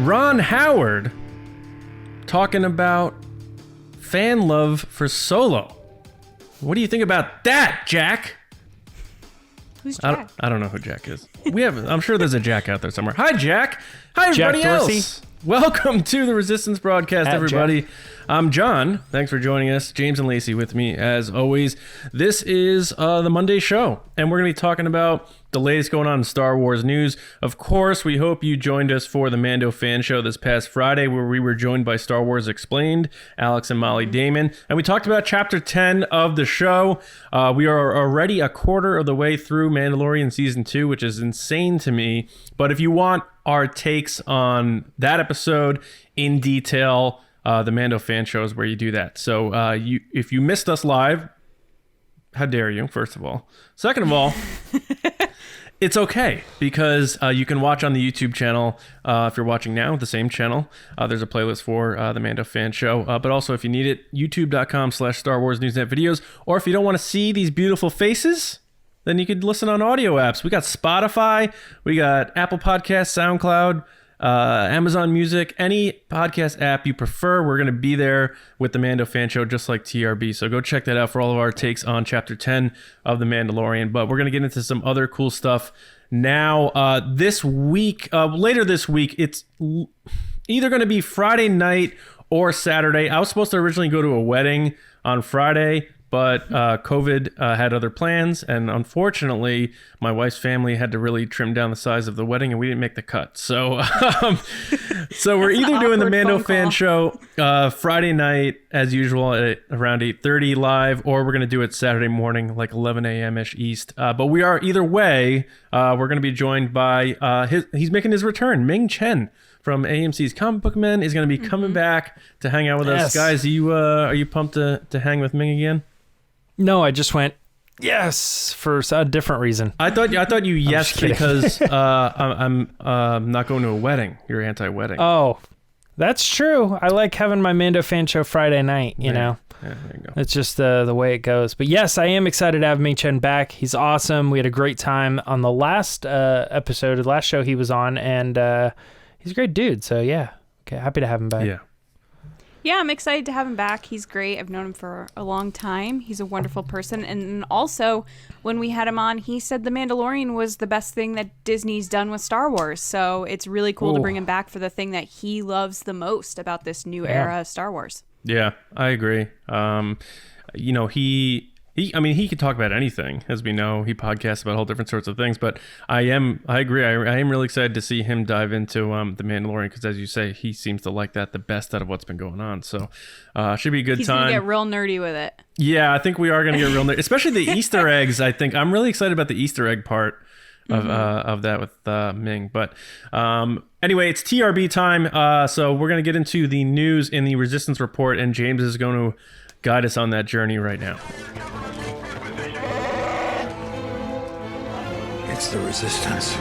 Ron Howard talking about fan love for Solo. What do you think about that, Jack? Who's Jack? I don't know who Jack is. I'm sure there's a Jack out there somewhere. Hi, Jack. Hi, everybody Jack else. Dorsey. Welcome to the Resistance Broadcast, everybody. Jack. I'm John. Thanks for joining us. James and Lacey with me, as always. This is the Monday show, and we're going to be talking about the latest going on in Star Wars news. Of course, we hope you joined us for the Mando fan show this past Friday, where we were joined by Star Wars Explained, Alex and Molly Damon, and we talked about Chapter 10 of the show. We are already a quarter of the way through Mandalorian Season 2, which is insane to me. But if you want our takes on that episode in detail, the Mando fan show is where you do that. So if you missed us live, how dare you, first of all. Second of all, it's okay, because you can watch on the YouTube channel. If you're watching now, the same channel, there's a playlist for the Mando fan show. But also, if you need it, youtube.com/Star Wars Newsnet videos. Or if you don't want to see these beautiful faces, then you could listen on audio apps. We got Spotify, we got Apple Podcasts, SoundCloud, Amazon Music, any podcast app you prefer. We're going to be there with the Mando fan show, just like TRB. So go check that out for all of our takes on Chapter 10 of The Mandalorian. But we're going to get into some other cool stuff now. This week, later this week, it's either going to be Friday night or Saturday. I was supposed to originally go to a wedding on Friday, but COVID had other plans, and unfortunately, my wife's family had to really trim down the size of the wedding, and we didn't make the cut. So, so we're either doing the Mando fan show Friday night, as usual, at around 8:30 live, or we're going to do it Saturday morning, like 11 a.m.-ish East. But we are, either way, we're going to be joined by, he's making his return, Ming Chen from AMC's Comic Book Men is going to be coming back to hang out with us. Guys, are you pumped to hang with Ming again? No, I just went yes for a different reason. I thought you yes because I'm not going to a wedding. You're anti-wedding. Oh, that's true. I like having my Mando fan show Friday night. You know, yeah, there you go. It's just the way it goes. But yes, I am excited to have Ming Chen back. He's awesome. We had a great time on the last episode, the last show he was on, and he's a great dude. So yeah, okay, happy to have him back. Yeah, I'm excited to have him back. He's great. I've known him for a long time. He's a wonderful person. And also, when we had him on, he said The Mandalorian was the best thing that Disney's done with Star Wars. So it's really cool to bring him back for the thing that he loves the most about this new era of Star Wars. Yeah, I agree. He could talk about anything, as we know. He podcasts about all different sorts of things, but I agree. I am really excited to see him dive into The Mandalorian, because, as you say, he seems to like that the best out of what's been going on. So should be a good time. He's going to get real nerdy with it. Yeah, I think we are going to get real nerdy, especially the Easter eggs. I think I'm really excited about the Easter egg part of that with Ming. But anyway, it's TRB time. So we're going to get into the news in the Resistance Report, and James is going to guide us on that journey right now. It's the Resistance.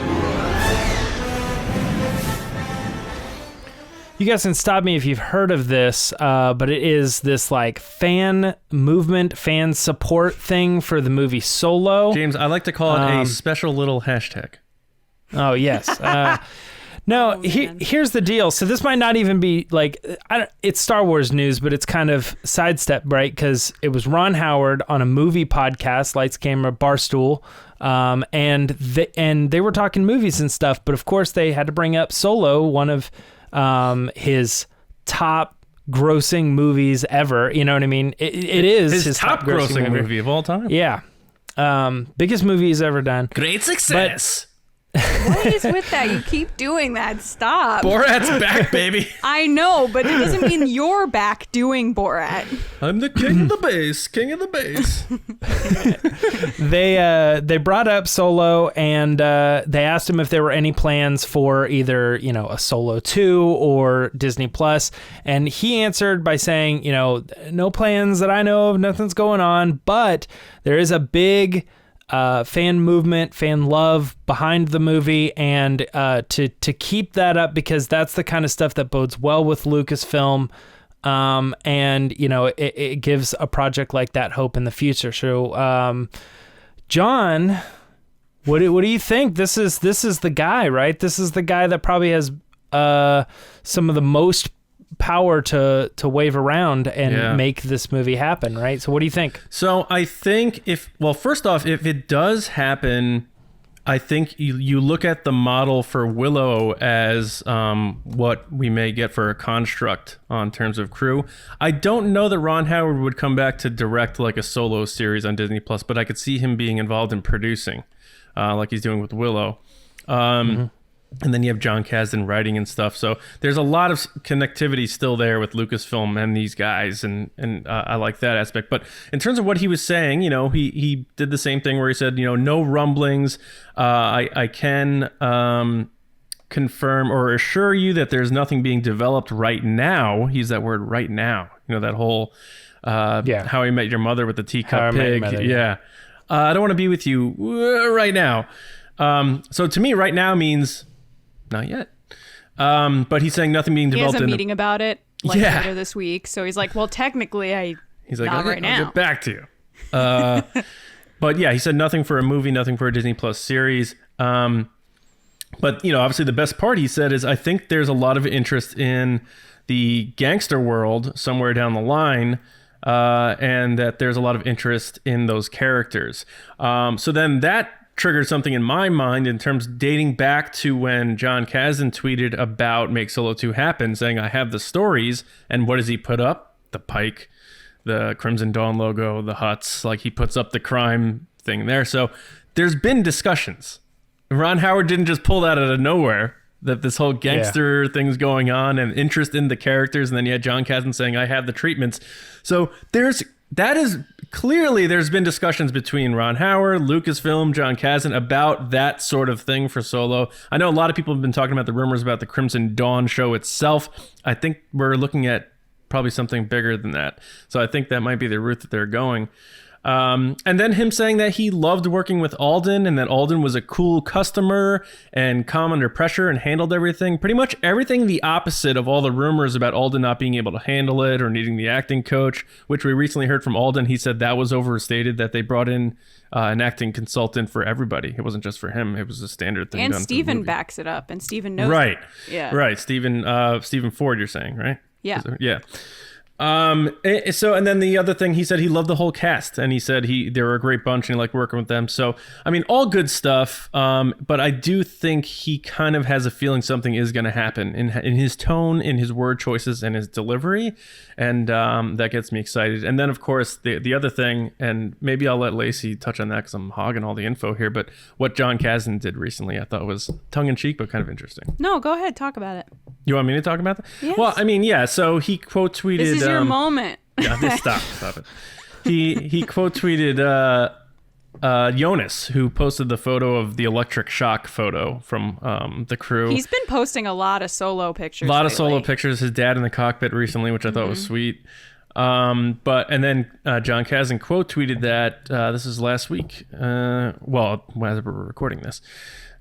You guys can stop me if you've heard of this, but it is this like fan movement, fan support thing for the movie Solo. James, I like to call it a special little hashtag. Oh, yes. No, here's the deal. So this might not even be like, it's Star Wars news, but it's kind of sidestep, right? Because it was Ron Howard on a movie podcast, Lights, Camera, Barstool, and they were talking movies and stuff. But of course, they had to bring up Solo, one of his top grossing movies ever. You know what I mean? It is his top grossing movie of all time. Yeah. Biggest movie he's ever done. Great success. What is with that? You keep doing that. Stop. Borat's back, baby. I know, but it doesn't mean you're back doing Borat. I'm the king of the bass. King of the bass. They brought up Solo, and they asked him if there were any plans for either, a Solo 2 or Disney Plus, and he answered by saying, no plans that I know of, nothing's going on, but there is a big fan movement, fan love behind the movie, and to keep that up, because that's the kind of stuff that bodes well with Lucasfilm, and it gives a project like that hope in the future. So John, what do you think? This is the guy, right? This is the guy that probably has some of the most power to wave around and make this movie happen, right? So what do you think? So I think first off, if it does happen, I think you look at the model for Willow as what we may get for a construct on terms of crew. I don't know that Ron Howard would come back to direct like a solo series on Disney Plus, but I could see him being involved in producing, like he's doing with Willow. And then you have Jon Kasdan writing and stuff. So there's a lot of connectivity still there with Lucasfilm and these guys. And I like that aspect. But in terms of what he was saying, he did the same thing where he said, no rumblings. I can confirm or assure you that there's nothing being developed right now. He's that word right now. That whole How I Met Your Mother with the teacup pig. Yeah. I don't want to be with you right now. So to me, right now means not yet. But he's saying nothing being developed. He has a meeting about it later this week. So he's like, well, technically, he's like, not right now. I'll get back to you. But yeah, he said nothing for a movie, nothing for a Disney Plus series. But obviously the best part he said is I think there's a lot of interest in the gangster world somewhere down the line. And that there's a lot of interest in those characters. So then that triggered something in my mind in terms dating back to when Jon Kasdan tweeted about Make Solo 2 Happen, saying, I have the stories. And what does he put up? The Pike, the Crimson Dawn logo, the Hutts. Like he puts up the crime thing there. So there's been discussions. Ron Howard didn't just pull that out of nowhere, that this whole gangster thing's going on and interest in the characters. And then you had Jon Kasdan saying, I have the treatments. So there's been discussions between Ron Howard, Lucasfilm, Jon Kasdan about that sort of thing for Solo. I know a lot of people have been talking about the rumors about the Crimson Dawn show itself. I think we're looking at probably something bigger than that. So I think that might be the route that they're going. And then him saying that he loved working with Alden and that Alden was a cool customer and calm under pressure and handled everything. Pretty much everything the opposite of all the rumors about Alden not being able to handle it or needing the acting coach, which we recently heard from Alden. He said that was overstated, that they brought in an acting consultant for everybody. It wasn't just for him. It was a standard thing. And Steven backs it up, and Steven knows right. it. Yeah. Right. Stephen Ford, you're saying, right? Yeah. Yeah. And then the other thing, he said he loved the whole cast, and he said they were a great bunch and he liked working with them. So, I mean, all good stuff. But I do think he kind of has a feeling something is going to happen in his tone, in his word choices, and his delivery. And that gets me excited. And then, of course, the other thing, and maybe I'll let Lacey touch on that because I'm hogging all the info here, but what Jon Kasdan did recently, I thought was tongue-in-cheek, but kind of interesting. No, go ahead. Talk about it. You want me to talk about that? Yes. Well, I mean, yeah. So he quote tweeted. This is your moment. Yeah, stop it. He quote tweeted Jonas, who posted the photo of the electric shock photo from the crew. He's been posting a lot of solo pictures. A lot of lately. solo pictures. His dad in the cockpit recently, which I thought was sweet. And then Jon Kasdan quote tweeted that this is last week. As we're recording this.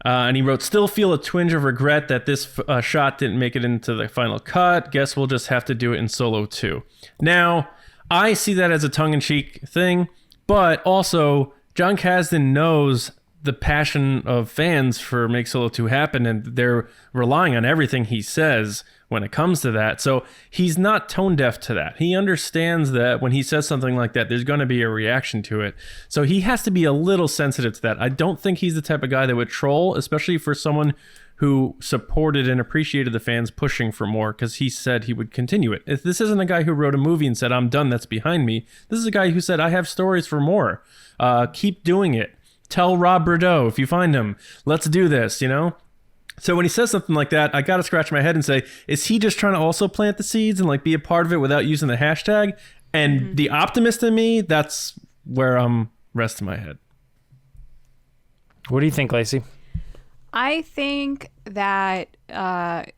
And he wrote, still feel a twinge of regret that this shot didn't make it into the final cut. Guess we'll just have to do it in Solo 2. Now, I see that as a tongue-in-cheek thing, but also Jon Kasdan knows the passion of fans for Make Solo 2 Happen, and they're relying on everything he says when it comes to that. So he's not tone deaf to that. He understands that when he says something like that, there's going to be a reaction to it. So he has to be a little sensitive to that. I don't think he's the type of guy that would troll, especially for someone who supported and appreciated the fans pushing for more, because he said he would continue it. If this isn't a guy who wrote a movie and said, I'm done, that's behind me. This is a guy who said, I have stories for more. Keep doing it. Tell Rob Bordeaux if you find him. Let's do this, So when he says something like that, I got to scratch my head and say, is he just trying to also plant the seeds and be a part of it without using the hashtag? And the optimist in me, that's where I'm resting my head. What do you think, Lacey? I think that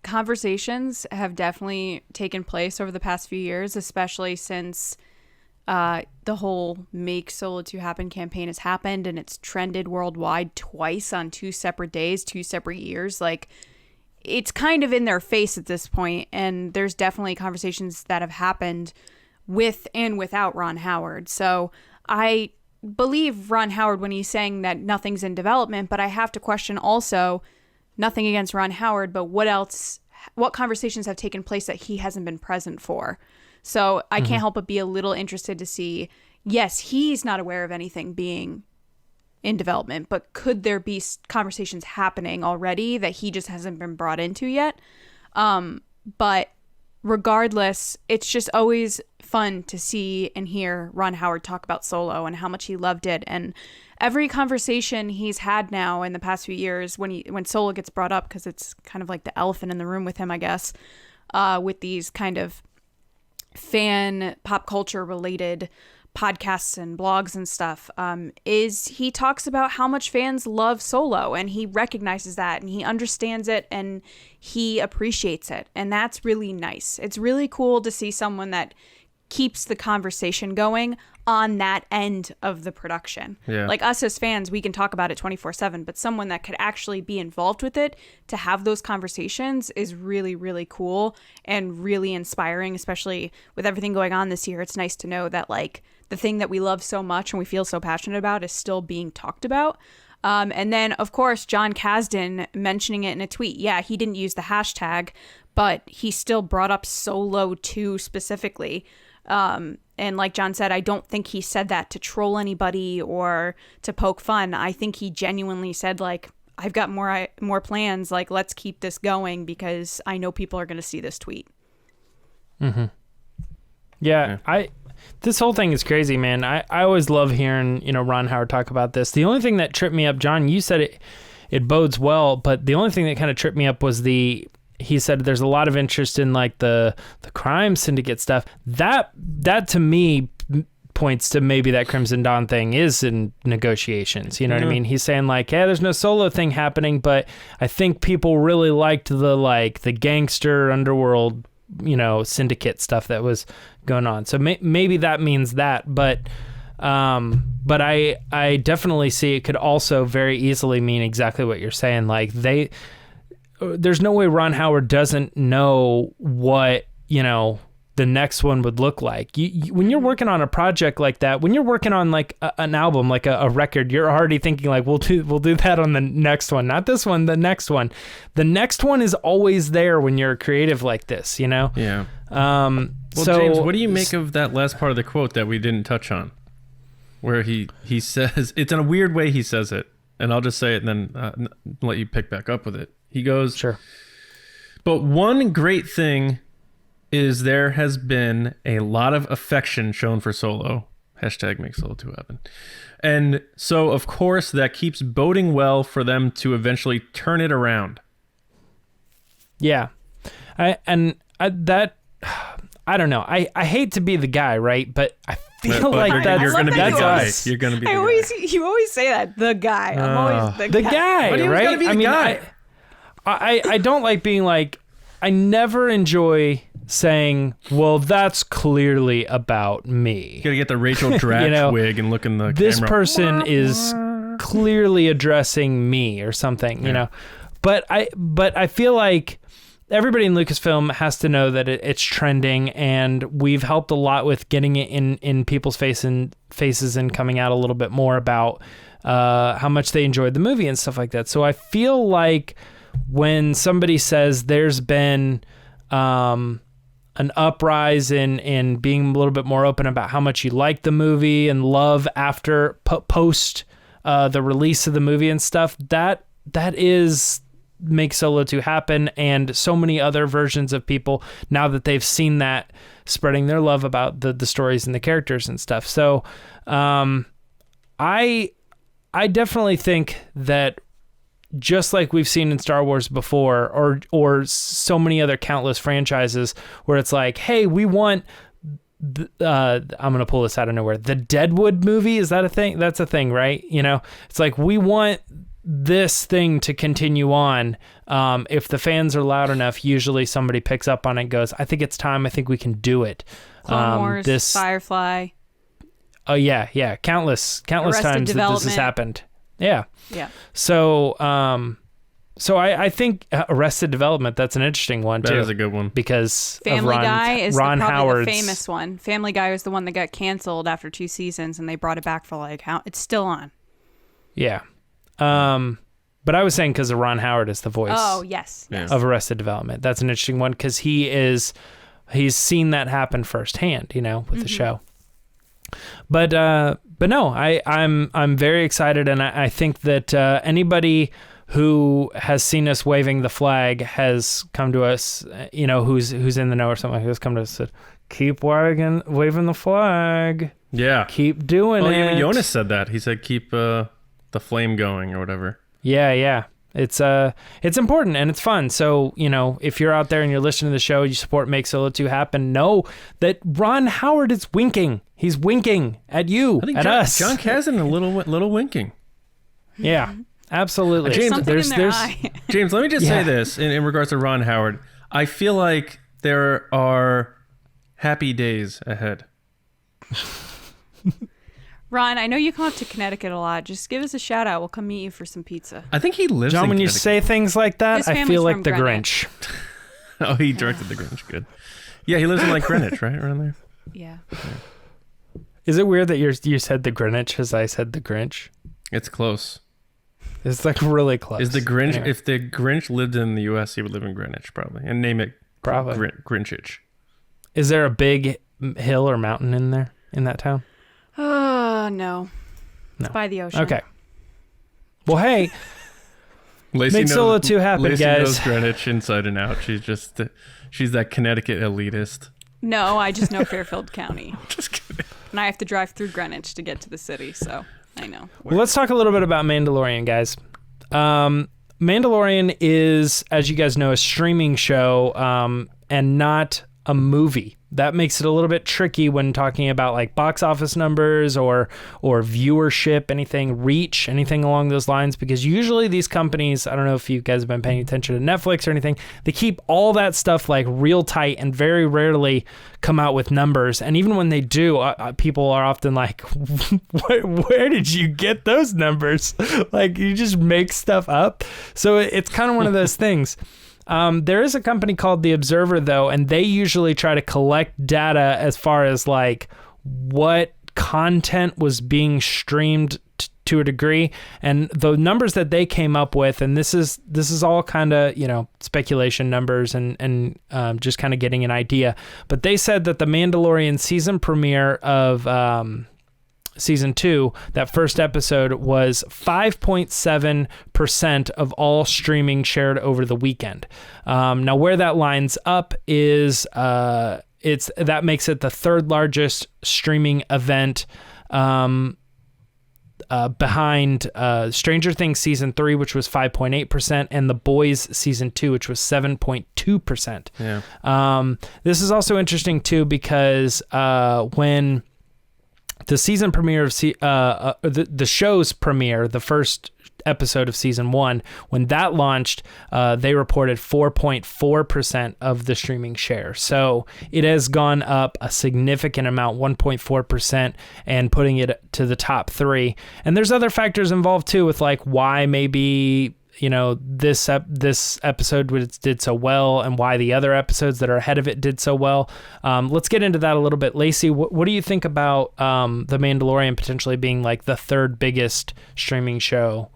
conversations have definitely taken place over the past few years, especially since the whole Make Solo 2 Happen campaign has happened, and it's trended worldwide twice on 2 separate days, 2 separate years. It's kind of in their face at this point, and there's definitely conversations that have happened with and without Ron Howard. So I believe Ron Howard when he's saying that nothing's in development, but I have to question also, nothing against Ron Howard, but what else what conversations have taken place that he hasn't been present for. So I can't help but be a little interested to see, yes, he's not aware of anything being in development, but could there be conversations happening already that he just hasn't been brought into yet? But regardless, it's just always fun to see and hear Ron Howard talk about Solo and how much he loved it. And every conversation he's had now in the past few years when Solo gets brought up, because it's kind of like the elephant in the room with him, I guess, with these kind of fan pop culture related podcasts and blogs and stuff, is he talks about how much fans love Solo, and he recognizes that and he understands it and he appreciates it. And that's really nice. It's really cool to see someone that keeps the conversation going on that end of the production. Yeah. Like us as fans, we can talk about it 24/7, but someone that could actually be involved with it to have those conversations is really, really cool and really inspiring, especially with everything going on this year. It's nice to know that like the thing that we love so much and we feel so passionate about is still being talked about. And then, of course, John Kasdan mentioning it in a tweet. Yeah, he didn't use the hashtag, but he still brought up Solo 2 specifically. And like John said, I don't think he said that to troll anybody or to poke fun. I think he genuinely said, like, I've got more plans. Like, let's keep this going because I know people are going to see this tweet. Mm-hmm. Yeah, this whole thing is crazy, man. I always love hearing, Ron Howard talk about this. The only thing that tripped me up, John, you said it bodes well, but the only thing that kind of tripped me up was he said there's a lot of interest in like the crime syndicate stuff. That to me points to maybe that Crimson Dawn thing is in negotiations. You know what I mean? He's saying like, yeah, there's no Solo thing happening, but I think people really liked the gangster underworld, syndicate stuff that was going on. So maybe that means that, but I definitely see it could also very easily mean exactly what you're saying. Like there's no way Ron Howard doesn't know what, the next one would look like. When you're working on a project like that, when you're working on like an album, like a record, you're already thinking like, we'll do that on the next one, not this one, the next one. The next one is always there when you're creative like this, Yeah. Well, so, James, what do you make of that last part of the quote that we didn't touch on? Where he says, it's in a weird way he says it, and I'll just say it and then let you pick back up with it. He goes, sure. But one great thing is there has been a lot of affection shown for Solo. Hashtag make Solo 2 happen. And so, of course, that keeps boding well for them to eventually turn it around. Yeah. I don't know. I hate to be the guy, right? But I feel like you're going to be the guy. You're going to be the guy. You always say that, the guy. I'm always the guy, but right? Gotta be the guy. I don't like being like, I never enjoy saying, well, that's clearly about me. You got to get the Rachel Dratch wig and look in the this camera. person is clearly addressing me or something, But I feel like everybody in Lucasfilm has to know that it's trending, and we've helped a lot with getting it in people's faces and coming out a little bit more about how much they enjoyed the movie and stuff like that. So I feel like when somebody says there's been an uprise in being a little bit more open about how much you like the movie and love after post the release of the movie and stuff, that is make Solo 2 happen, and so many other versions of people now that they've seen that spreading their love about the stories and the characters and stuff. So I definitely think that just like we've seen in Star Wars before, or so many other countless franchises where it's like, hey, we want I'm going to pull this out of nowhere. The Deadwood movie, is that a thing? That's a thing, right? It's like, we want this thing to continue on. If the fans are loud enough, usually somebody picks up on it and goes, I think it's time. I think we can do it. Clone Wars, Firefly. Oh yeah. Countless times that this has happened. Yeah. So, I think Arrested Development, that's an interesting one too. That is a good one. Because Family Guy is Ron probably Howard's the famous one. Family Guy was the one that got canceled after 2 seasons, and they brought it back for it's still on. Yeah. But I was saying because Ron Howard is the voice Oh, yes. Yeah. of Arrested Development. That's an interesting one because he's seen that happen firsthand, with the show. But no, I'm very excited, and I think that anybody who has seen us waving the flag has come to us, who's in the know or something, has come to us and said, keep waving the flag. Yeah. Keep doing Oh, it. yeah, Jonas said that. He said keep the flame going or whatever. Yeah. It's important and it's fun. So, if you're out there and you're listening to the show, you support Make Solo 2 happen, know that Ron Howard is winking. He's winking at you, I think at us. John Kazin a little winking. Yeah, absolutely. James, Something in their eye. James, let me just say Yeah. this in regards to Ron Howard. I feel like there are happy days ahead. Ron, I know you come up to Connecticut a lot. Just give us a shout out. We'll come meet you for some pizza. I think he lives John, in when you Connecticut. say things like that, His I family's feel like from the Greenwich. Grinch. Oh, he directed The Grinch. Good. Yeah, he lives in like Greenwich, right? Around there. Yeah. Is it weird that you said the Greenwich as I said the Grinch? It's close. It's like really close. Is the Grinch, Anyway, if the Grinch lived in the U.S., he would live in Greenwich probably. And name it probably. Grinchich. Is there a big hill or mountain in that town? No. No. It's by the ocean. Okay. Well, hey, Lacey Make Solo 2 happen, Lacey guys. knows Greenwich inside and out. She's that Connecticut elitist. No, I just know Fairfield County. Just kidding. And I have to drive through Greenwich to get to the city, so I know. well, let's talk a little bit about Mandalorian, guys. Mandalorian is, as you guys know, a streaming show and not a movie. That makes it a little bit tricky when talking about like box office numbers or viewership, anything, reach, anything along those lines, because usually these companies, I don't know if you guys have been paying attention to Netflix or anything, they keep all that stuff like real tight and very rarely come out with numbers. And even when they do, people are often like, where did you get those numbers? Like, you just make stuff up. So it's kind of one of those things. There is a company called The Observer, though, and they usually try to collect data as far as like what content was being streamed to a degree, and the numbers that they came up with, and this is all kind of speculation numbers and just kind of getting an idea. But they said that the Mandalorian season premiere of Season 2, that first episode, was 5.7% of all streaming shared over the weekend. Now, where that lines up is that makes it the third largest streaming event behind Stranger Things Season 3, which was 5.8%, and The Boys Season 2, which was 7.2%. Yeah. This is also interesting, too, because when the season premiere of the show's premiere, the first episode of season 1, when that launched, they reported 4.4% of the streaming share. So it has gone up a significant amount, 1.4%, and putting it to the top 3. And there's other factors involved too, with like why maybe this episode did so well and why the other episodes that are ahead of it did so well. Let's get into that a little bit. Lacey, what do you think about The Mandalorian potentially being like the third biggest streaming show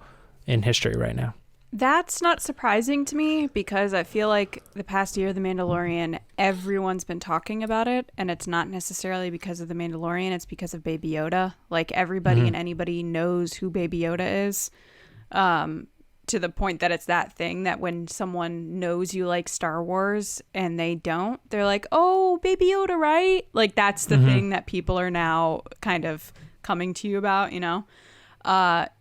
in history right now? That's not surprising to me because I feel like the past year, The Mandalorian, everyone's been talking about it, and it's not necessarily because of The Mandalorian, it's because of Baby Yoda. Like everybody and anybody knows who Baby Yoda is. To the point that it's that thing that when someone knows you like Star Wars and they don't, they're like, oh, Baby Yoda, right? Like that's the thing that people are now kind of coming to you about,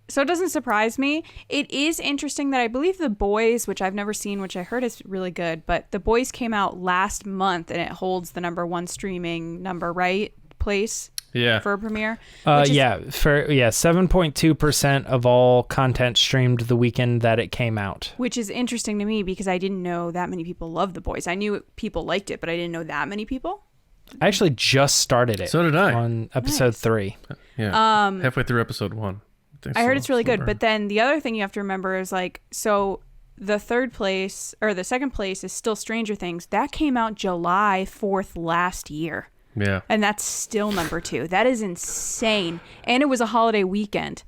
So it doesn't surprise me. It is interesting that I believe The Boys, which I've never seen, which I heard is really good, but The Boys came out last month and it holds the #1 streaming number, right? Place. Yeah. For a premiere. 7.2% of all content streamed the weekend that it came out. Which is interesting to me because I didn't know that many people loved The Boys. I knew people liked it, but I didn't know that many people. I actually just started it. So did I. On episode 3. Yeah. Halfway through episode 1. I heard it's really good. But then the other thing you have to remember is like, so the second place is still Stranger Things. That came out July 4th last year. Yeah. And that's still #2. That is insane. And it was a holiday weekend.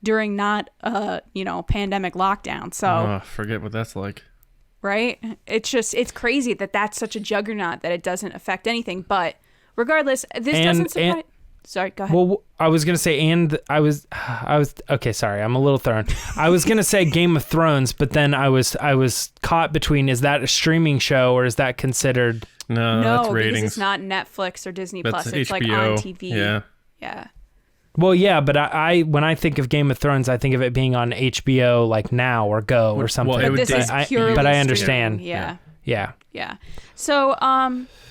during not pandemic lockdown. So Oh, forget what that's like. right? It's crazy that that's such a juggernaut that it doesn't affect anything. But regardless, this doesn't surprise. Sorry, go ahead. Well, I was gonna say, and I was okay. Sorry, I'm a little thrown. I was gonna say Game of Thrones, but then I was caught between, is that a streaming show or is that considered? No, that's because ratings. it's not Netflix or Disney That's Plus. It's HBO. like on TV. Yeah. Yeah. Well, yeah, but I when I think of Game of Thrones, I think of it being on HBO, like Now or Go or something. Well, it But would this is I- purely but I streaming. understand. Yeah. Yeah. Yeah. So,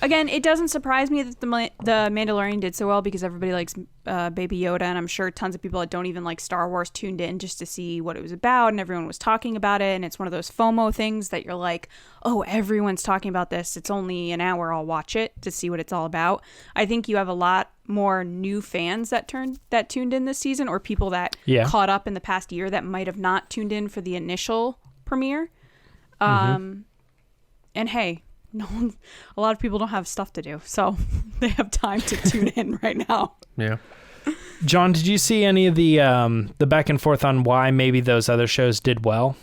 again, it doesn't surprise me that the Mandalorian did so well because everybody likes Baby Yoda, and I'm sure tons of people that don't even like Star Wars tuned in just to see what it was about, and everyone was talking about it, and it's one of those FOMO things that you're like, oh, everyone's talking about this. It's only an hour. I'll watch it to see what it's all about. I think you have a lot more new fans that tuned in this season, or people that caught up in the past year that might have not tuned in for the initial premiere. And hey, a lot of people don't have stuff to do, so they have time to tune in right now. Yeah. John, did you see any of the back and forth on why maybe those other shows did well?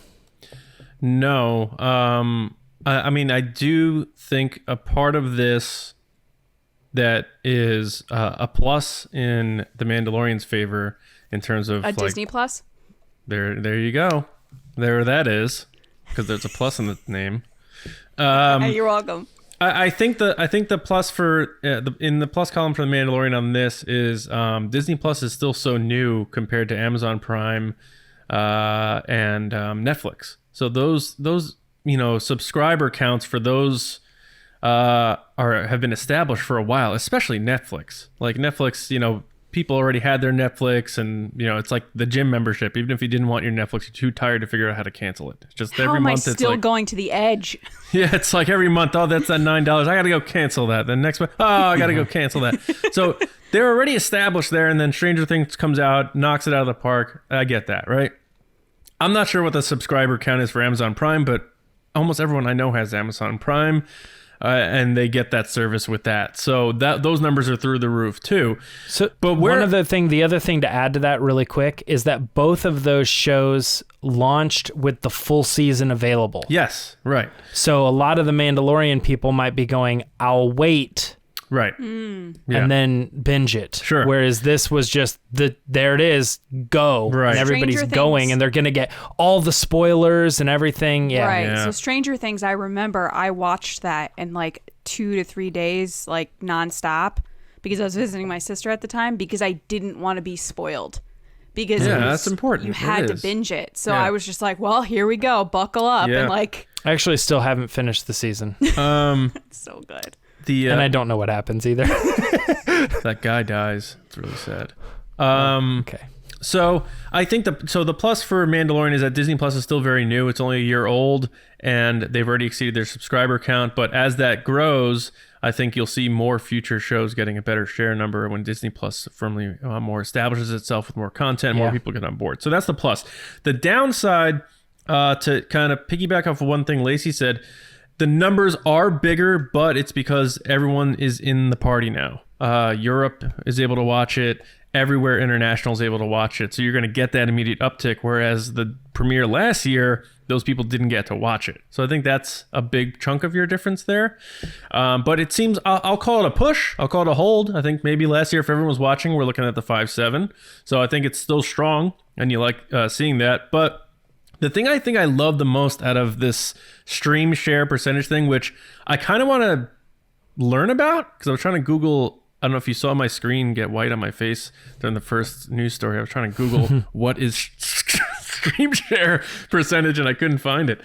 No. I mean, I do think a part of this that is a plus in The Mandalorian's favor in terms of Disney Plus. There you go. There that is, because there's a plus in the name. Hey, you're welcome. I think the plus for in the plus column for The Mandalorian on this is Disney Plus is still so new compared to Amazon Prime and Netflix. So those subscriber counts for those have been established for a while, especially Netflix. Like Netflix, people already had their Netflix, and it's like the gym membership. Even if you didn't want your Netflix, you're too tired to figure out how to cancel it. It's just How every am I month it's still like, going to the edge? yeah, it's like every month, oh, that's that $9. I got to go cancel that. Then next month, oh, I got to go cancel that. So they're already established there, and then Stranger Things comes out, knocks it out of the park. I get that, right? I'm not sure what the subscriber count is for Amazon Prime, but almost everyone I know has Amazon Prime, and they get that service with that. So those numbers are through the roof too. So, but the other thing to add to that really quick is that both of those shows launched with the full season available. Yes, right. So a lot of the Mandalorian people might be going, I'll wait. Right. Yeah. Yeah. And then binge it. Sure. Whereas this was just there it is, go. Right. And everybody's Stranger going Things. and they're going to get all the spoilers and everything. Yeah. Right. Yeah. So Stranger Things, I remember I watched that in like 2 to 3 days, like nonstop, because I was visiting my sister at the time, because I didn't want to be spoiled. Because that's important. You It had to is. binge it. So Yeah. I was just like, well, here we go. Buckle up. Yeah. And like, I actually still haven't finished the season. it's so good. And I don't know what happens either. that guy dies. It's really sad. Okay. So I think the plus for Mandalorian is that Disney Plus is still very new. It's only a year old, and they've already exceeded their subscriber count. But as that grows, I think you'll see more future shows getting a better share number when Disney Plus firmly more establishes itself with more content, more people get on board. So that's the plus. The downside, to kind of piggyback off of one thing Lacey said, the numbers are bigger, but it's because everyone is in the party now. Europe is able to watch it. Everywhere international is able to watch it. So you're going to get that immediate uptick, whereas the premiere last year, those people didn't get to watch it. So I think that's a big chunk of your difference there. But it seems, I'll call it a push. I'll call it a hold. I think maybe last year, if everyone was watching, we're looking at the 5.7. So I think it's still strong, and you like seeing that. But the thing I think I love the most out of this stream share percentage thing, which I kind of want to learn about, because I was trying to Google, I don't know if you saw my screen get white on my face during the first news story. I was trying to Google what is stream share percentage, and I couldn't find it.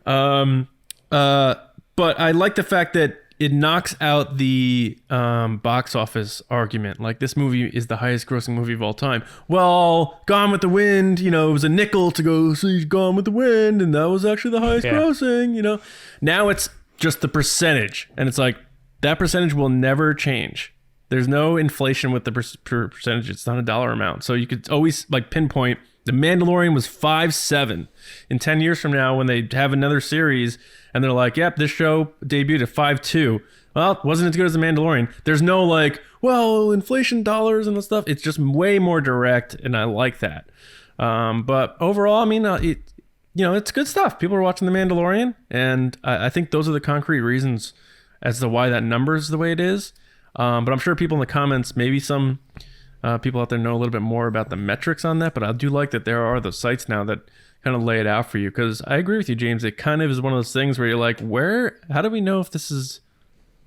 But I like the fact that it knocks out the box office argument. Like, this movie is the highest grossing movie of all time. Well, Gone with the Wind, it was a nickel to go see Gone with the Wind, and that was actually the highest grossing, Now it's just the percentage, and it's like, that percentage will never change. There's no inflation with the percentage. It's not a dollar amount. So you could always pinpoint The Mandalorian was 5.7. In 10 years from now, when they have another series and they're like, yep, this show debuted at 5.2. Well, it wasn't as good as The Mandalorian. There's no inflation dollars and the stuff. It's just way more direct, and I like that. But overall, I mean, it's good stuff. People are watching The Mandalorian, and I think those are the concrete reasons as to why that number is the way it is. But I'm sure people in the comments, maybe some people out there know a little bit more about the metrics on that. But I do like that there are those sites now that kind of lay it out for you, because I agree with you, James. It kind of is one of those things where you're like, how do we know if this is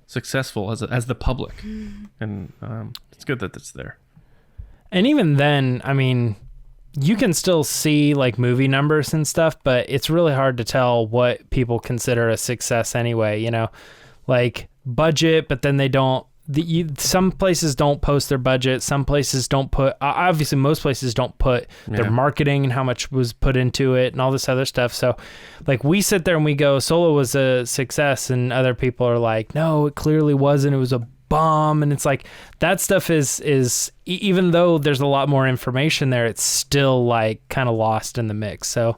successful as the public? And it's good that it's there. And even then, I mean, you can still see like movie numbers and stuff, but it's really hard to tell what people consider a success anyway, you know, like budget, but then they don't, some places don't post their budget. Some places don't put, obviously most places don't put their marketing and how much was put into it and all this other stuff. So like we sit there and we go, Solo was a success, and other people are like, no, it clearly wasn't. It was a bomb. And it's like, that stuff is even though there's a lot more information there, it's still like kind of lost in the mix. So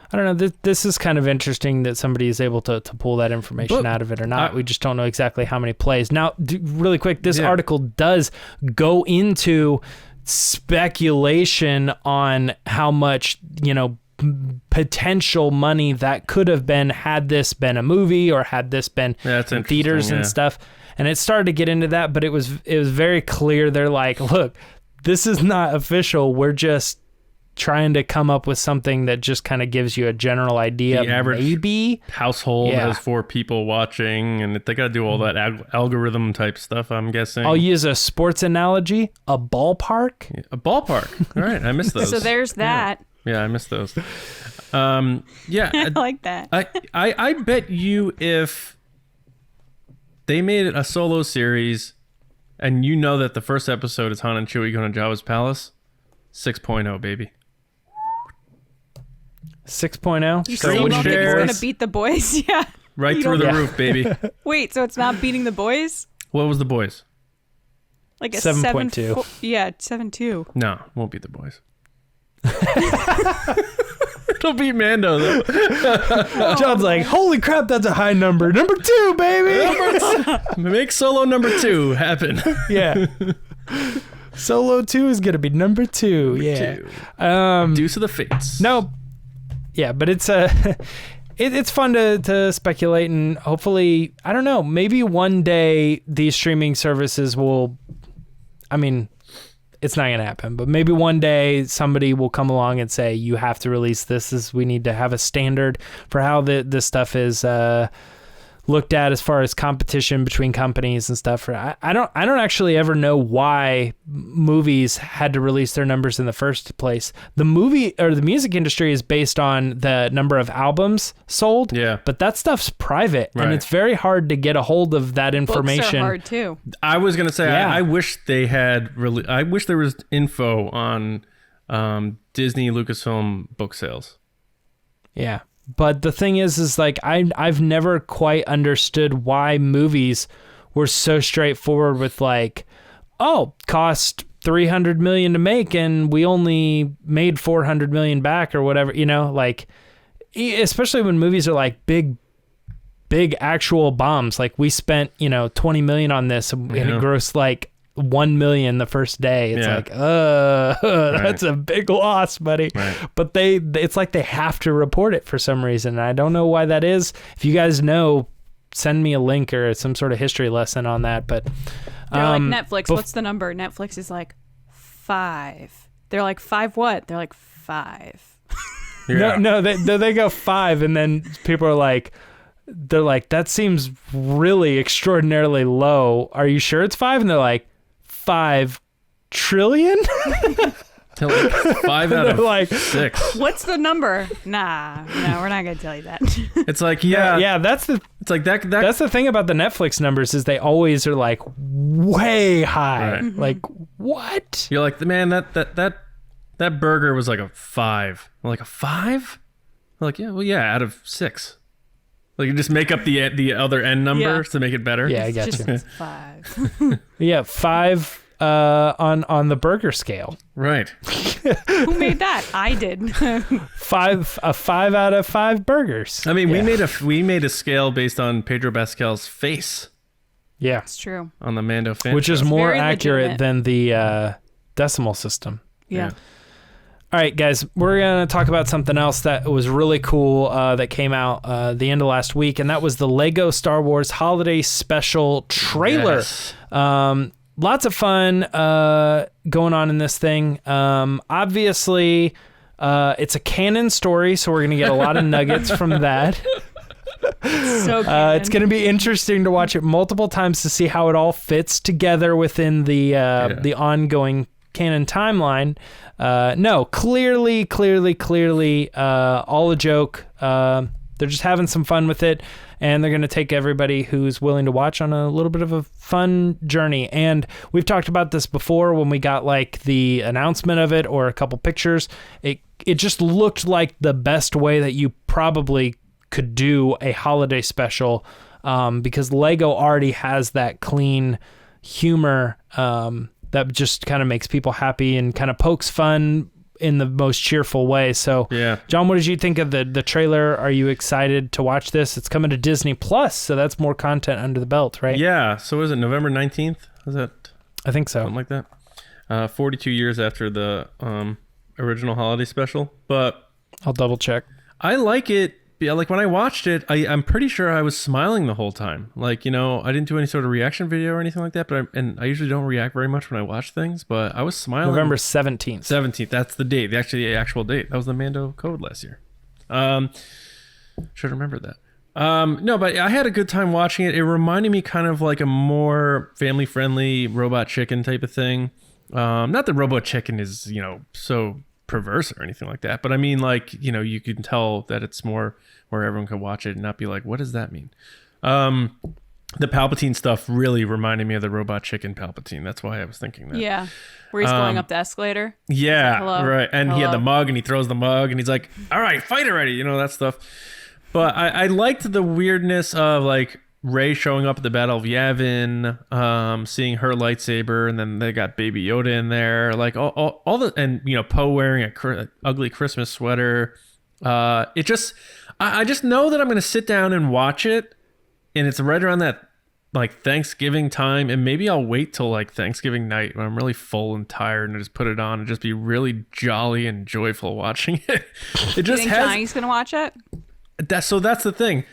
I don't know. This is kind of interesting that somebody is able to pull that information out of it or not. We just don't know exactly how many plays. Now, really quick, this article does go into speculation on how much, potential money that could have been had this been a movie or had this been in theaters and stuff. And it started to get into that, but it was very clear. They're like, look, this is not official. We're just trying to come up with something that just kind of gives you a general idea. The average maybe household has 4 people watching, and they got to do all that algorithm type stuff, I'm guessing. I'll use a sports analogy, a ballpark. Yeah, a ballpark. All right, I missed those. So there's that. Yeah, I missed those. Yeah. I like that. I bet you if they made a Solo series and you know that the first episode is Han and Chewie going to Jabba's palace, 6.0, baby. 6.0. You still don't think it's going to beat The Boys? Yeah. Right through the roof, baby. Wait, so it's not beating The Boys? What was The Boys? Like a 7.2. Yeah, 7.2. No, won't beat The Boys. It'll beat Mando, though. John's like, holy crap, that's a high number. Number 2, baby. Make Solo number 2 happen. Yeah. Solo 2 is going to be number 2. Yeah. Deuce of the Fates. No. Yeah, but it's it's fun to speculate, and hopefully, I don't know, maybe one day these streaming services will, I mean, it's not going to happen, but maybe one day somebody will come along and say, you have to release this. We need to have a standard for how this stuff is looked at as far as competition between companies and stuff. I don't actually ever know why movies had to release their numbers in the first place. The movie or the music industry is based on the number of albums sold. Yeah. But that stuff's private, and it's very hard to get a hold of that information. Books are hard too. I was gonna say, I wish they had I wish there was info on Disney Lucasfilm book sales. Yeah. But the thing is like I've never quite understood why movies were so straightforward with like, oh, cost $300 million to make and we only made $400 million back or whatever, like, especially when movies are like big actual bombs. Like we spent, $20 million on this and it grossed like $1 million the first day. It's like, that's a big loss, buddy. Right. But it's like they have to report it for some reason. And I don't know why that is. If you guys know, send me a link or some sort of history lesson on that. But they're like Netflix. What's the number? Netflix is like 5. They're like 5 what? They're like 5. Yeah. No, they go 5, and then people are like, they're like, that seems really extraordinarily low. Are you sure it's 5? And they're like, 5 trillion? Like 5 out of like, 6. What's the number? Nah, no, we're not gonna tell you that. It's like that's like that. That's the thing about the Netflix numbers is they always are like way high. Right. Mm-hmm. Like what? You're like, man, that burger was like a 5. I'm like, a 5? Like, out of 6. Like you just make up the other end numbers to make it better. Yeah, I got you. It's 5. Yeah, 5 on the burger scale. Right. Who made that? I did. A 5 out of 5 burgers. I mean, we made a scale based on Pedro Pascal's face Yeah, It's true. on the Mando fan. which is more Very accurate legitimate. than the decimal system. Yeah. All right, guys, we're going to talk about something else that was really cool that came out the end of last week, and that was the Lego Star Wars Holiday Special trailer. Yes. Lots of fun going on in this thing. Obviously, it's a canon story, so we're going to get a lot of nuggets from that. So It's going to be interesting to watch it multiple times to see how it all fits together within the ongoing canon timeline. No, clearly, all a joke. They're just having some fun with it, and they're going to take everybody who's willing to watch on a little bit of a fun journey. And we've talked about this before when we got like the announcement of it or a couple pictures. It just looked like the best way that you probably could do a holiday special, because Lego already has that clean humor that just kind of makes people happy and kind of pokes fun in the most cheerful way. So, Yeah. John, what did you think of the trailer? Are you excited to watch this? It's coming to Disney Plus, so that's more content under the belt, right? Yeah. So is it November 19th? Is that I think so. something like that? 42 years after the original holiday special. But I'll double check. I like it. Yeah, like when I watched it, I'm pretty sure I was smiling the whole time. Like, you know, I didn't do any sort of reaction video or anything like that, but I usually don't react very much when I watch things, but I was smiling. November 17th. 17th, that's the date, the actual date. That was the Mando code last year. Should remember that. No, but I had a good time watching it. It reminded me kind of like a more family-friendly Robot Chicken type of thing. Not that Robot Chicken is, you know, so perverse or anything like that, but I mean, like, you know, you can tell that it's more where everyone can watch it and not be like, what does that mean? The Palpatine stuff really reminded me of the Robot Chicken Palpatine. That's why I was thinking that. Yeah. Where he's going up the escalator. Yeah, Like, hello, right. And he had the hello. mug, and he throws the mug, and he's like, all right, fight already, you know, that stuff. But I liked the weirdness of, like, Rey showing up at the Battle of Yavin, seeing her lightsaber, and then they got Baby Yoda in there, like all the, and you know, Poe wearing a ugly Christmas sweater. I just know that I'm gonna sit down and watch it, and it's right around that like Thanksgiving time, and maybe I'll wait till like Thanksgiving night when I'm really full and tired, and just put it on and just be really jolly and joyful watching it. It You just think has Johnny's going to watch it? that's the thing.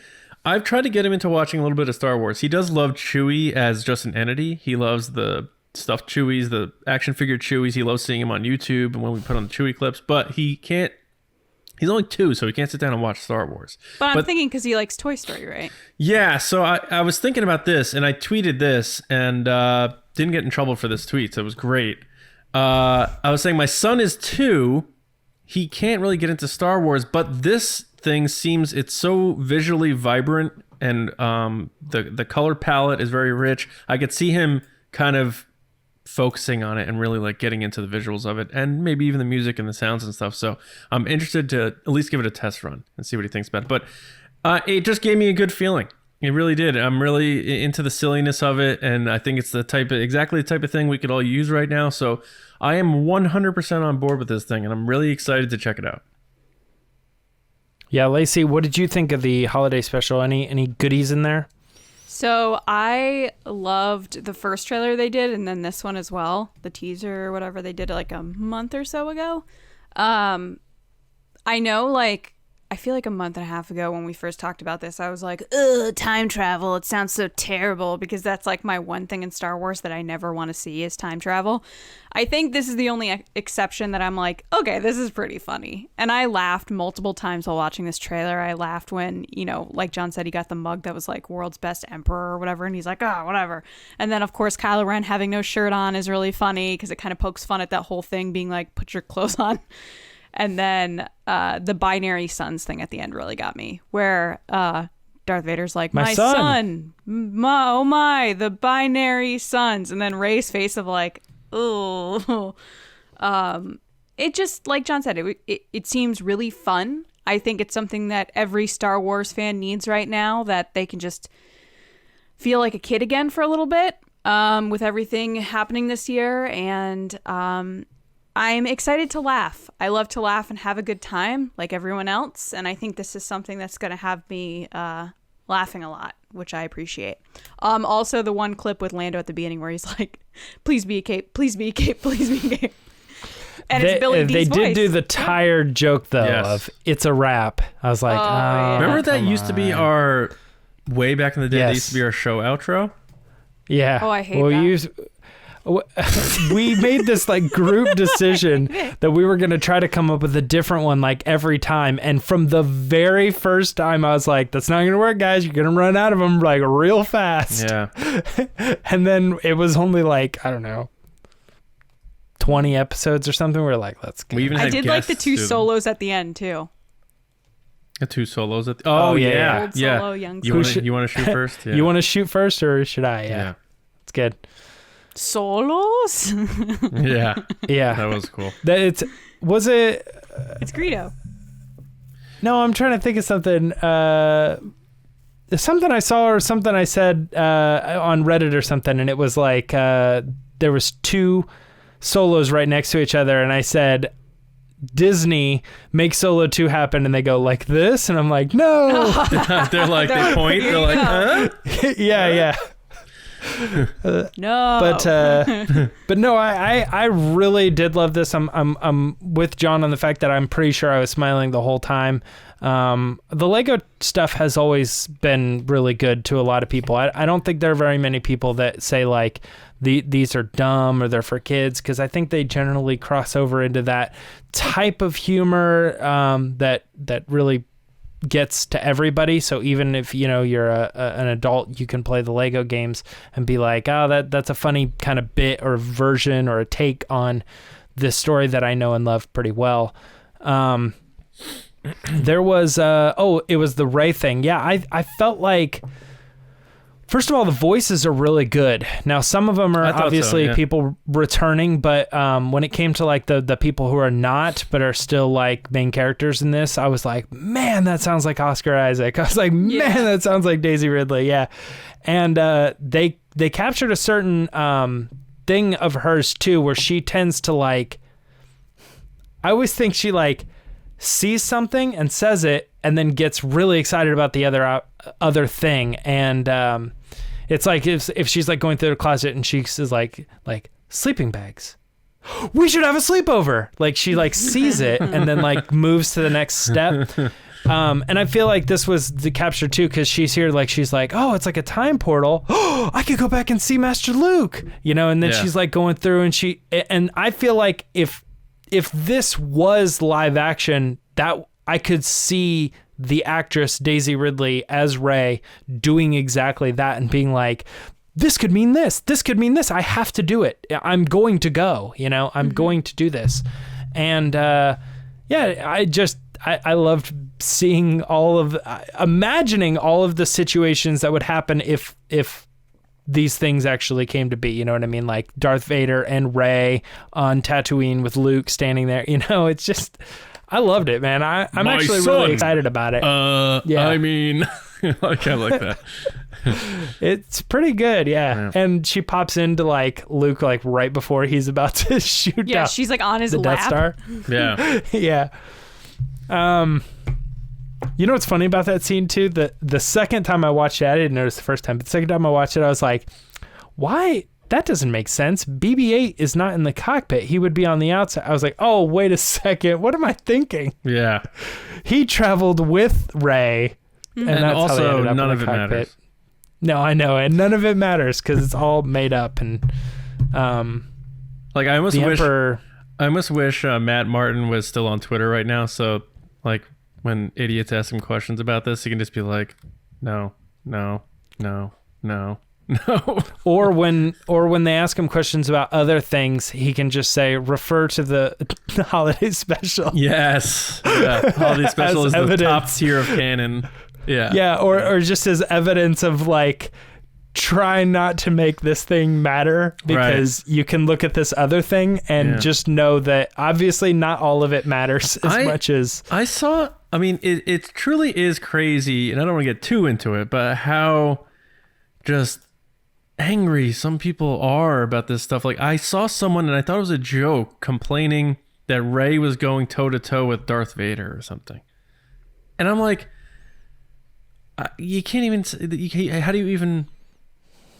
I've tried to get him into watching a little bit of Star Wars. He does love Chewie as just an entity. He loves the stuffed Chewies, the action figure Chewies. He loves seeing him on YouTube and when we put on the Chewie clips. But he can't. He's only 2, so he can't sit down and watch Star Wars. But I'm thinking because he likes Toy Story, right? Yeah, so I was thinking about this, and I tweeted this, and didn't get in trouble for this tweet, so it was great. I was saying my son is 2. He can't really get into Star Wars, but this thing seems, it's so visually vibrant, and the color palette is very rich. I could see him kind of focusing on it and really like getting into the visuals of it, and maybe even the music and the sounds and stuff. So I'm interested to at least give it a test run and see what he thinks about it. But it just gave me a good feeling. It really did. I'm really into the silliness of it, and I think it's exactly the type of thing we could all use right now. So I am 100% on board with this thing, and I'm really excited to check it out. Yeah, Lacey, what did you think of the holiday special? Any goodies in there? So I loved the first trailer they did, and then this one as well, the teaser or whatever they did like a month or so ago. I know, like, I feel like a month and a half ago when we first talked about this, I was like, ugh, time travel. It sounds so terrible, because that's like my one thing in Star Wars that I never want to see is time travel. I think this is the only exception that I'm like, okay, this is pretty funny. And I laughed multiple times while watching this trailer. I laughed when, you know, like John said, he got the mug that was like world's best emperor or whatever. And he's like, oh, whatever. And then, of course, Kylo Ren having no shirt on is really funny because it kind of pokes fun at that whole thing being like, put your clothes on. And then the binary sons thing at the end really got me, where Darth Vader's like, my son. Oh my, the binary sons. And then Rey's face of like, oh. It just, like John said, it seems really fun. I think it's something that every Star Wars fan needs right now, that they can just feel like a kid again for a little bit with everything happening this year. And I'm excited to laugh. I love to laugh and have a good time like everyone else. And I think this is something that's going to have me laughing a lot, which I appreciate. Also, the one clip with Lando at the beginning where he's like, please be a cape, please be a cape, please be a cape. And it's Billy D's They did voice. do the tired joke though Yes. of "It's a wrap." I was like, yeah. Remember that come used to be on. our way back in the day. That Yes. used to be our show outro. Yeah. Oh, I hate well, that. We made this like group decision that we were going to try to come up with a different one like every time. And from the very first time, I was like, that's not going to work, guys. You're going to run out of them like real fast. Yeah. And then it was only like, I don't know, 20 episodes or something. We're like, let's go. We even I had did like the guests two do them. solos at the end too. The two solos. At Oh, yeah, yeah. Old solo, young You solo. want to shoot first? Yeah. You want to shoot first or should I? Yeah. It's good. Solos? Yeah. Yeah. That was cool. Was it? It's Greedo. No, I'm trying to think of something. Something I saw or something I said on Reddit or something, and it was like there was two solos right next to each other, and I said, Disney make Solo 2 happen, and they go like this, and I'm like, no. They're like, they point. They're like, huh? yeah. No. But no, I really did love this. I'm with John on the fact that I'm pretty sure I was smiling the whole time. The Lego stuff has always been really good to a lot of people. I don't think there are very many people that say like these are dumb or they're for kids, because I think they generally cross over into that type of humor that really gets to everybody. So even if you're an adult, you can play the Lego games and be like, oh, that's a funny kind of bit or version or a take on this story that I know and love pretty well. There was it was the Rey thing. Yeah, I felt like, first of all, the voices are really good. Now, some of them are I thought so, obviously yeah. people returning, but when it came to like the people who are not, but are still like main characters in this, I was like, man, that sounds like Oscar Isaac. I was like, man, that sounds like Daisy Ridley. Yeah. And they captured a certain thing of hers too, where she tends to like, I always think she like sees something and says it and then gets really excited about the other thing. And it's like if she's like going through the closet and she says like sleeping bags, we should have a sleepover. Like she like sees it and then like moves to the next step. And I feel like this was the capture too, because she's here, like she's like, oh, it's like a time portal. Oh, I could go back and see Master Luke, and then Yeah. she's like going through and I feel like if this was live action, that I could see the actress Daisy Ridley as Rey doing exactly that and being like, this could mean this could mean this, I have to do it, I'm going to go, I'm going to do this. And I loved seeing imagining all of the situations that would happen if these things actually came to be, you know what I mean? Like Darth Vader and Rey on Tatooine with Luke standing there, it's just, I loved it, man. I'm My actually son. really excited about it. Yeah. I mean, I kind of like that. It's pretty good, yeah. And she pops into like Luke like right before he's about to shoot Yeah, down she's like on his the lap. Death Star. Yeah. Yeah. You know what's funny about that scene too? The second time I watched it, I didn't notice the first time, but the second time I watched it, I was like, why? That doesn't make sense. BB-8 is not in the cockpit. He would be on the outside. I was like, oh, wait a second. What am I thinking? Yeah. He traveled with Rey. And that's how they also, ended up none in of the it cockpit. matters. No, I know. And none of it matters because it's all made up. And Like I almost the wish Emperor... Matt Martin was still on Twitter right now. So like when idiots ask him questions about this, he can just be like, no. Or when they ask him questions about other things, he can just say, refer to the holiday special. Yes. Yeah. Holiday special As is the evidence. top tier of canon. Yeah. Yeah, or just as evidence of like, try not to make this thing matter because you can look at this other thing and just know that obviously not all of it matters as much as... I mean, it truly is crazy, and I don't want to get too into it, but how just angry some people are about this stuff. Like I saw someone, and I thought it was a joke, complaining that Rey was going toe-to-toe with Darth Vader or something. And I'm like, you can't even... how do you even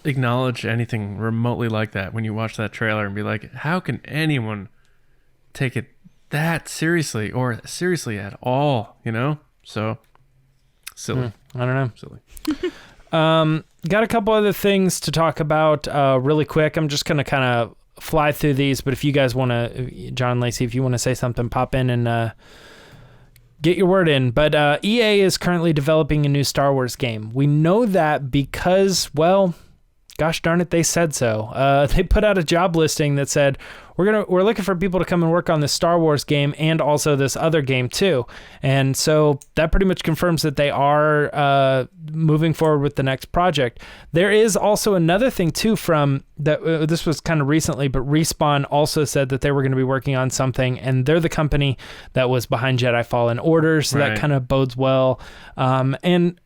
acknowledge anything remotely like that when you watch that trailer and be like, how can anyone take it that seriously or seriously at all, you know? So silly. I don't know. Silly. Got a couple other things to talk about really quick. I'm just going to kind of fly through these, but if you guys want to, John, Lacey, if you want to say something, pop in and get your word in. But EA is currently developing a new Star Wars game. We know that because, well, gosh darn it, they said so. They put out a job listing that said, we're looking for people to come and work on this Star Wars game and also this other game too. And so that pretty much confirms that they are moving forward with the next project. There is also another thing too from that. This was kind of recently, but Respawn also said that they were going to be working on something, and they're the company that was behind Jedi Fallen Order. So that kind of bodes well. And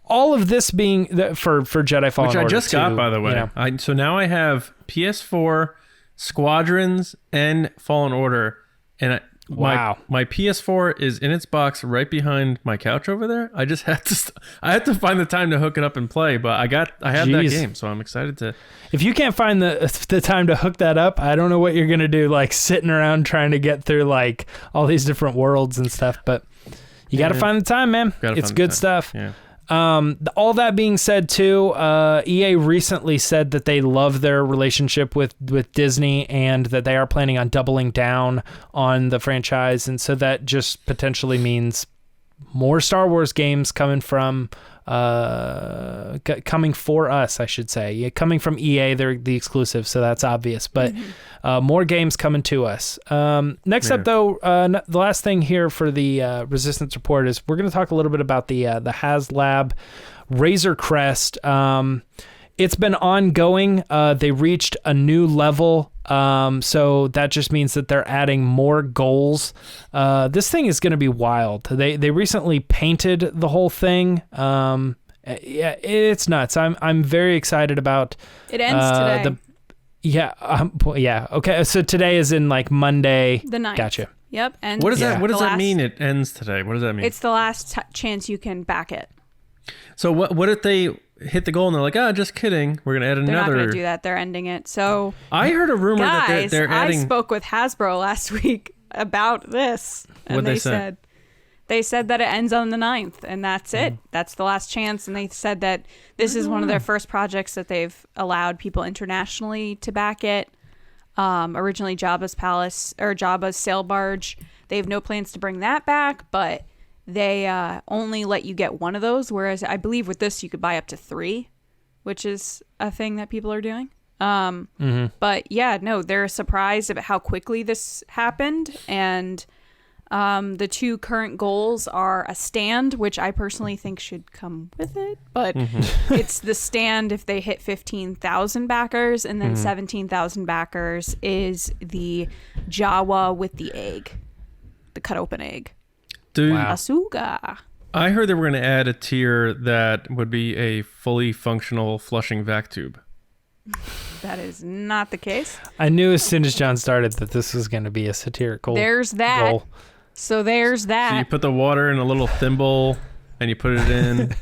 all of this being for Jedi Fallen Order, which I just got, by the way. You know. So now I have PS4, Squadrons, and Fallen Order, and wow, my PS4 is in its box right behind my couch over there. I just had to I had to find the time to hook it up and play, but I have that game, so I'm excited to. If you can't find the time to hook that up, I don't know what you're gonna do, like sitting around trying to get through like all these different worlds and stuff. But you got to find the time, man. It's good stuff. Yeah. All that being said too, EA recently said that they love their relationship with Disney and that they are planning on doubling down on the franchise. And so that just potentially means more Star Wars games coming from, coming for us, I should say. Yeah, coming from EA, they're the exclusive, so that's obvious. But more games coming to us. Next up, though, the last thing here for the Resistance Report is we're going to talk a little bit about the HasLab Razor Crest. It's been ongoing. They reached a new level. So that just means that they're adding more goals. This thing is going to be wild. They recently painted the whole thing. Yeah, it's nuts. I'm very excited about. It ends today. Yeah. Okay. So today is in like Monday. The 9th. Gotcha. Yep. And What does that? What does that mean? It ends today. What does that mean? It's the last chance you can back it. So what if they hit the goal and they're like, just kidding, we're gonna add another? They're not going to do that. They're ending it. So I heard a rumor guys, that they're adding. I spoke with Hasbro last week about this, and What'd they say? They said that it ends on the 9th, and that's it. That's the last chance. And they said that this is one of their first projects that they've allowed people internationally to back it. Originally Jabba's Palace or Jabba's Sail Barge. They have no plans to bring that back, but they only let you get one of those. Whereas I believe with this, you could buy up to 3, which is a thing that people are doing. But yeah, no, they're surprised about how quickly this happened. And the 2 current goals are a stand, which I personally think should come with it, but it's the stand if they hit 15,000 backers, and then 17,000 backers is the Jawa with the egg, the cut open egg. Dude, Asuga. I heard they were going to add a tier that would be a fully functional flushing vac tube. That is not the case. I knew as soon as John started that this was going to be a satirical. There's that. goal. So there's that. So you put the water in a little thimble and you put it in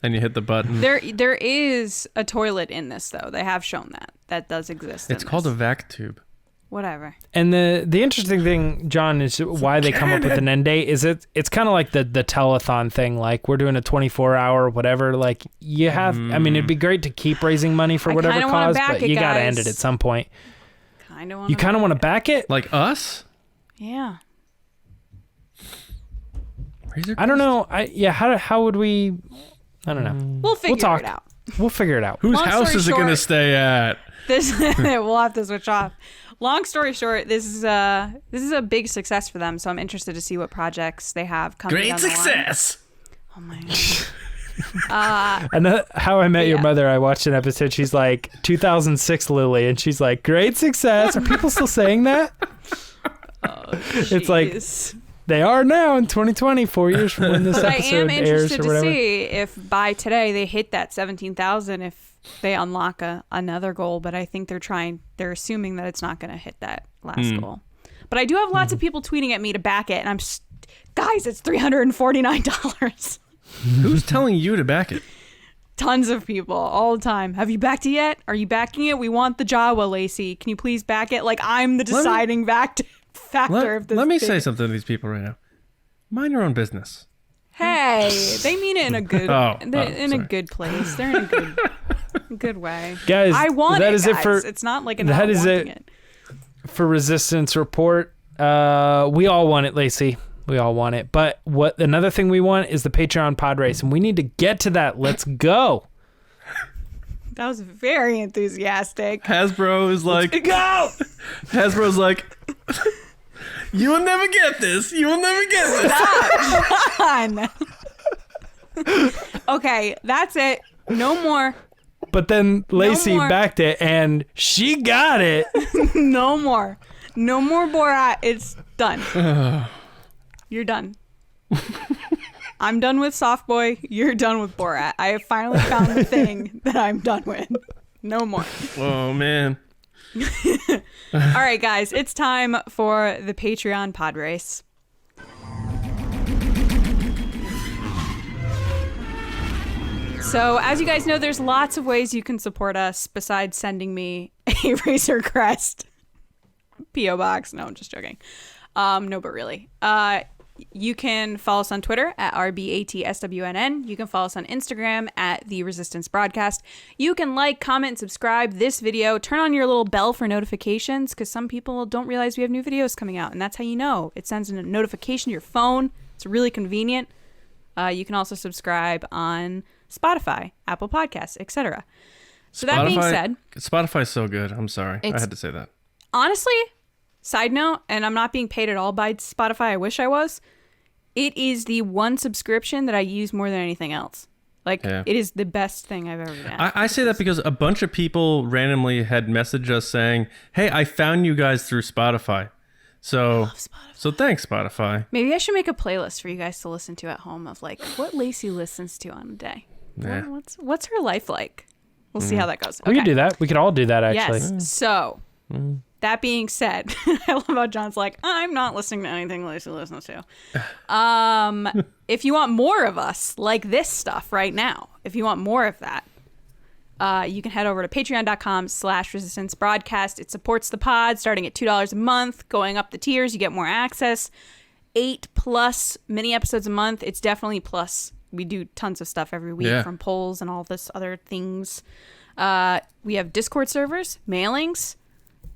and you hit the button. There is a toilet in this, though. They have shown that does exist. It's called a vac tube. Whatever. And the interesting thing, John, is why they come up with an end date is it's kind of like the telethon thing. Like, we're doing a 24-hour whatever. Like, you have, I mean, it'd be great to keep raising money for whatever cause, but you got to end it at some point. You kind of want to back it? Like us? Yeah. I don't know. How would we? I don't know. We'll figure it out. We'll figure it out. Whose Long house story is it going to stay at? We'll have to switch off. Long story short, this is a big success for them. So I'm interested to see what projects they have coming. Great down the line. success. Oh my god. And How I Met Your Mother, I watched an episode. She's like 2006 Lily, and she's like, great success. Are people still saying that? It's like they are now in 2020, 4 years from when this episode airs or whatever. I am interested to see if by today they hit that 17,000. If they unlock another goal, but I think they're assuming that it's not going to hit that last goal. But I do have lots of people tweeting at me to back it, and I'm guys, it's $349. Who's telling you to back it? Tons of people all the time. Have you backed it yet? Are you backing it? We want the Jawa, Lacey. Can you please back it? Like, I'm the deciding factor. factor of this. Let me big- say something to these people right now. Mind your own business. Hey, they mean it in a good, in a sorry. good place. They're in a good way. Guys, I want that it, is guys. it for It's not like a that not is wanting it. it. for Resistance Report. We all want it, Lacey. We all want it. But what another thing we want is the Patreon pod race, and we need to get to that. Let's go. That was very enthusiastic. Hasbro is like, Go. Hasbro's like, you will never get this. You will never get this. Fun. Okay, that's it. No more. But then Lacey more. backed it, and she got it. No more. No more Borat. It's done. You're done. I'm done with Soft Boy. You're done with Borat. I have finally found the thing that I'm done with. No more. Oh, man. All right, guys. It's time for the Patreon pod race. So, as you guys know, there's lots of ways you can support us besides sending me a Razor Crest P.O. box. No, I'm just joking. No, but really. You can follow us on Twitter at RBATSWNN. You can follow us on Instagram at The Resistance Broadcast. You can like, comment, and subscribe this video. Turn on your little bell for notifications because some people don't realize we have new videos coming out, and that's how you know. It sends a notification to your phone. It's really convenient. You can also subscribe on Spotify, Apple Podcasts, etc. So that being said, Spotify's so good. I'm sorry. I had to say that. honestly, side note, and I'm not being paid at all by Spotify. I wish I was. It is the one subscription that I use more than anything else. Like, Yeah. It is the best thing I've ever done. I say that because a bunch of people randomly had messaged us saying, hey, I found you guys through Spotify. So, so thanks, Spotify. Maybe I should make a playlist for you guys to listen to at home of like what Lacey listens to on a day. Yeah. What's her life like? We'll see how that goes. We could do that. We could all do that, actually. Yes. So, that being said, I love how John's like, I'm not listening to anything Lacey listens to. If you want more of us, like this stuff right now, if you want more of that, you can head over to patreon.com/resistance broadcast. It supports the pod starting at $2 a month. Going up the tiers, you get more access. 8+ mini episodes a month. It's definitely plus. We do tons of stuff every week, Yeah. from polls and all this other things. We have Discord servers, mailings.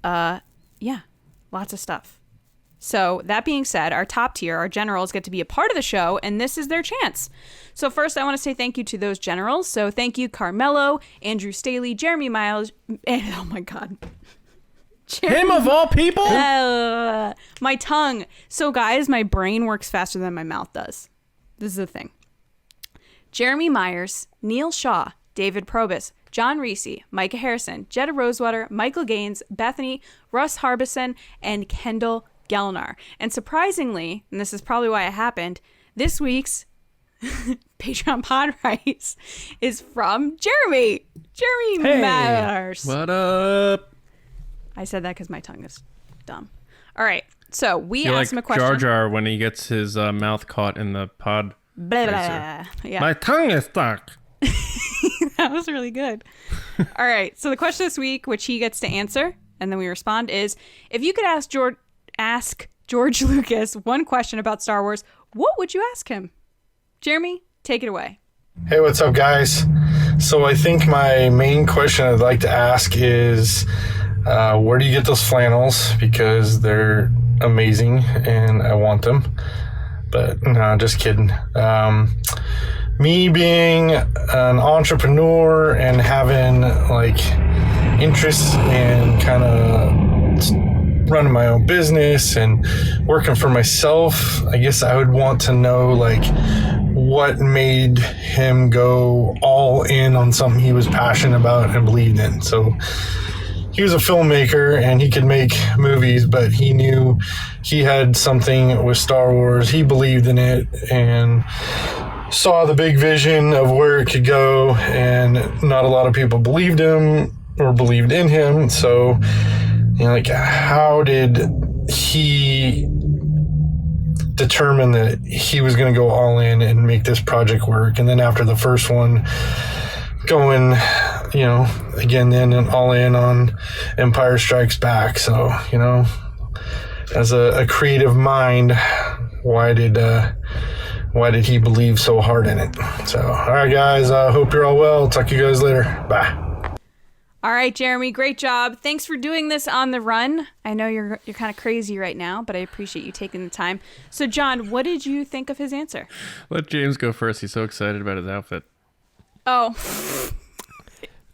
Yeah, lots of stuff. So that being said, our top tier, our generals, get to be a part of the show, and this is their chance. So first, I want to say thank you to those generals. So thank you, Carmelo, Andrew Staley, Jeremy Miles, and oh my God. Him of all people? My tongue. So guys, my brain works faster than my mouth does. This is the thing. Jeremy Myers, Neil Shaw, David Probus, John Reese, Micah Harrison, Jetta Rosewater, Michael Gaines, Bethany, Russ Harbison, and Kendall Gellner. And surprisingly, and this is probably why it happened, this week's Patreon pod race is from Jeremy. Jeremy Hey. Myers. What up? I said that because my tongue is dumb. All right. So we You're asked him a like question. Jar Jar when he gets his mouth caught in the pod. Blah, blah, racer. blah. Yeah. My tongue is stuck. That was really good. All right. So the question this week, which he gets to answer, and then we respond, is if you could ask George Lucas one question about Star Wars, what would you ask him? Jeremy, take it away. Hey, what's up, guys? So I think my main question I'd like to ask is, where do you get those flannels? Because they're amazing and I want them. But no, just kidding. Me being an entrepreneur and having like interests in kind of running my own business and working for myself, I guess I would want to know like what made him go all in on something he was passionate about and believed in. So he was a filmmaker and he could make movies, but he knew he had something with Star Wars. He believed in it and saw the big vision of where it could go, and not a lot of people believed him or believed in him. So, you know, like, how did he determine that he was going to go all in and make this project work? And then after the first one, going, you know, again, then all in on Empire Strikes Back. So, you know, as a creative mind, why did he believe so hard in it? So, all right, guys. Hope you're all well. Talk to you guys later. Bye. All right, Jeremy, great job. Thanks for doing this on the run. I know you're kind of crazy right now, but I appreciate you taking the time. So, John, what did you think of his answer? Let James go first. He's so excited about his outfit. Oh.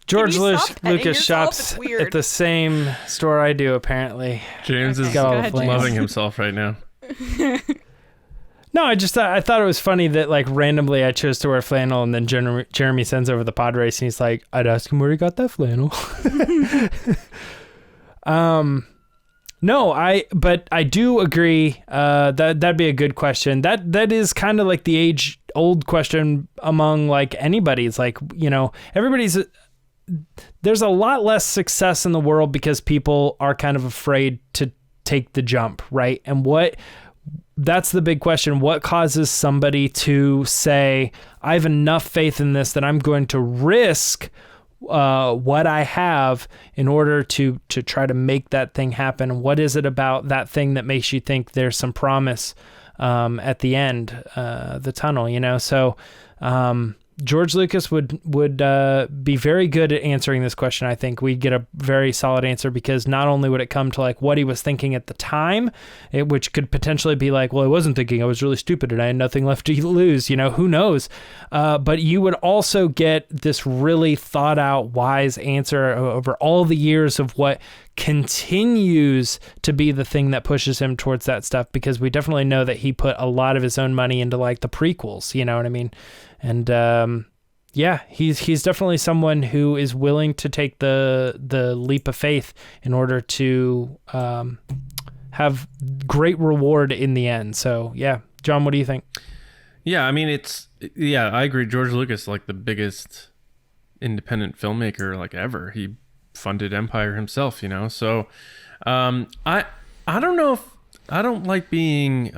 George Can you stop petting Lucas yourself? shops It's weird. at the same store I do, apparently. James is Go ahead, ahead, loving himself right now. No, I thought it was funny that like randomly I chose to wear flannel, and then Jeremy sends over the pod race and he's like, I'd ask him where he got that flannel. No, but I do agree that'd be a good question. That is kind of like the age old question among like anybody. It's like, you know, there's a lot less success in the world because people are kind of afraid to take the jump, right? And that's the big question. What causes somebody to say, I have enough faith in this that I'm going to risk what I have in order to try to make that thing happen? What is it about that thing that makes you think there's some promise at the end, the tunnel, you know? So George Lucas would be very good at answering this question. I think we'd get a very solid answer, because not only would it come to like what he was thinking at the time, which could potentially be like, well, I wasn't thinking, I was really stupid and I had nothing left to lose, you know, who knows? But you would also get this really thought out, wise answer over all the years of what continues to be the thing that pushes him towards that stuff, because we definitely know that he put a lot of his own money into like the prequels, you know what I mean? And yeah, he's definitely someone who is willing to take the leap of faith in order to have great reward in the end. So yeah, John, what do you think? Yeah, I mean, I agree. George Lucas, like the biggest independent filmmaker like ever. He funded Empire himself, you know. So I don't know if I don't like being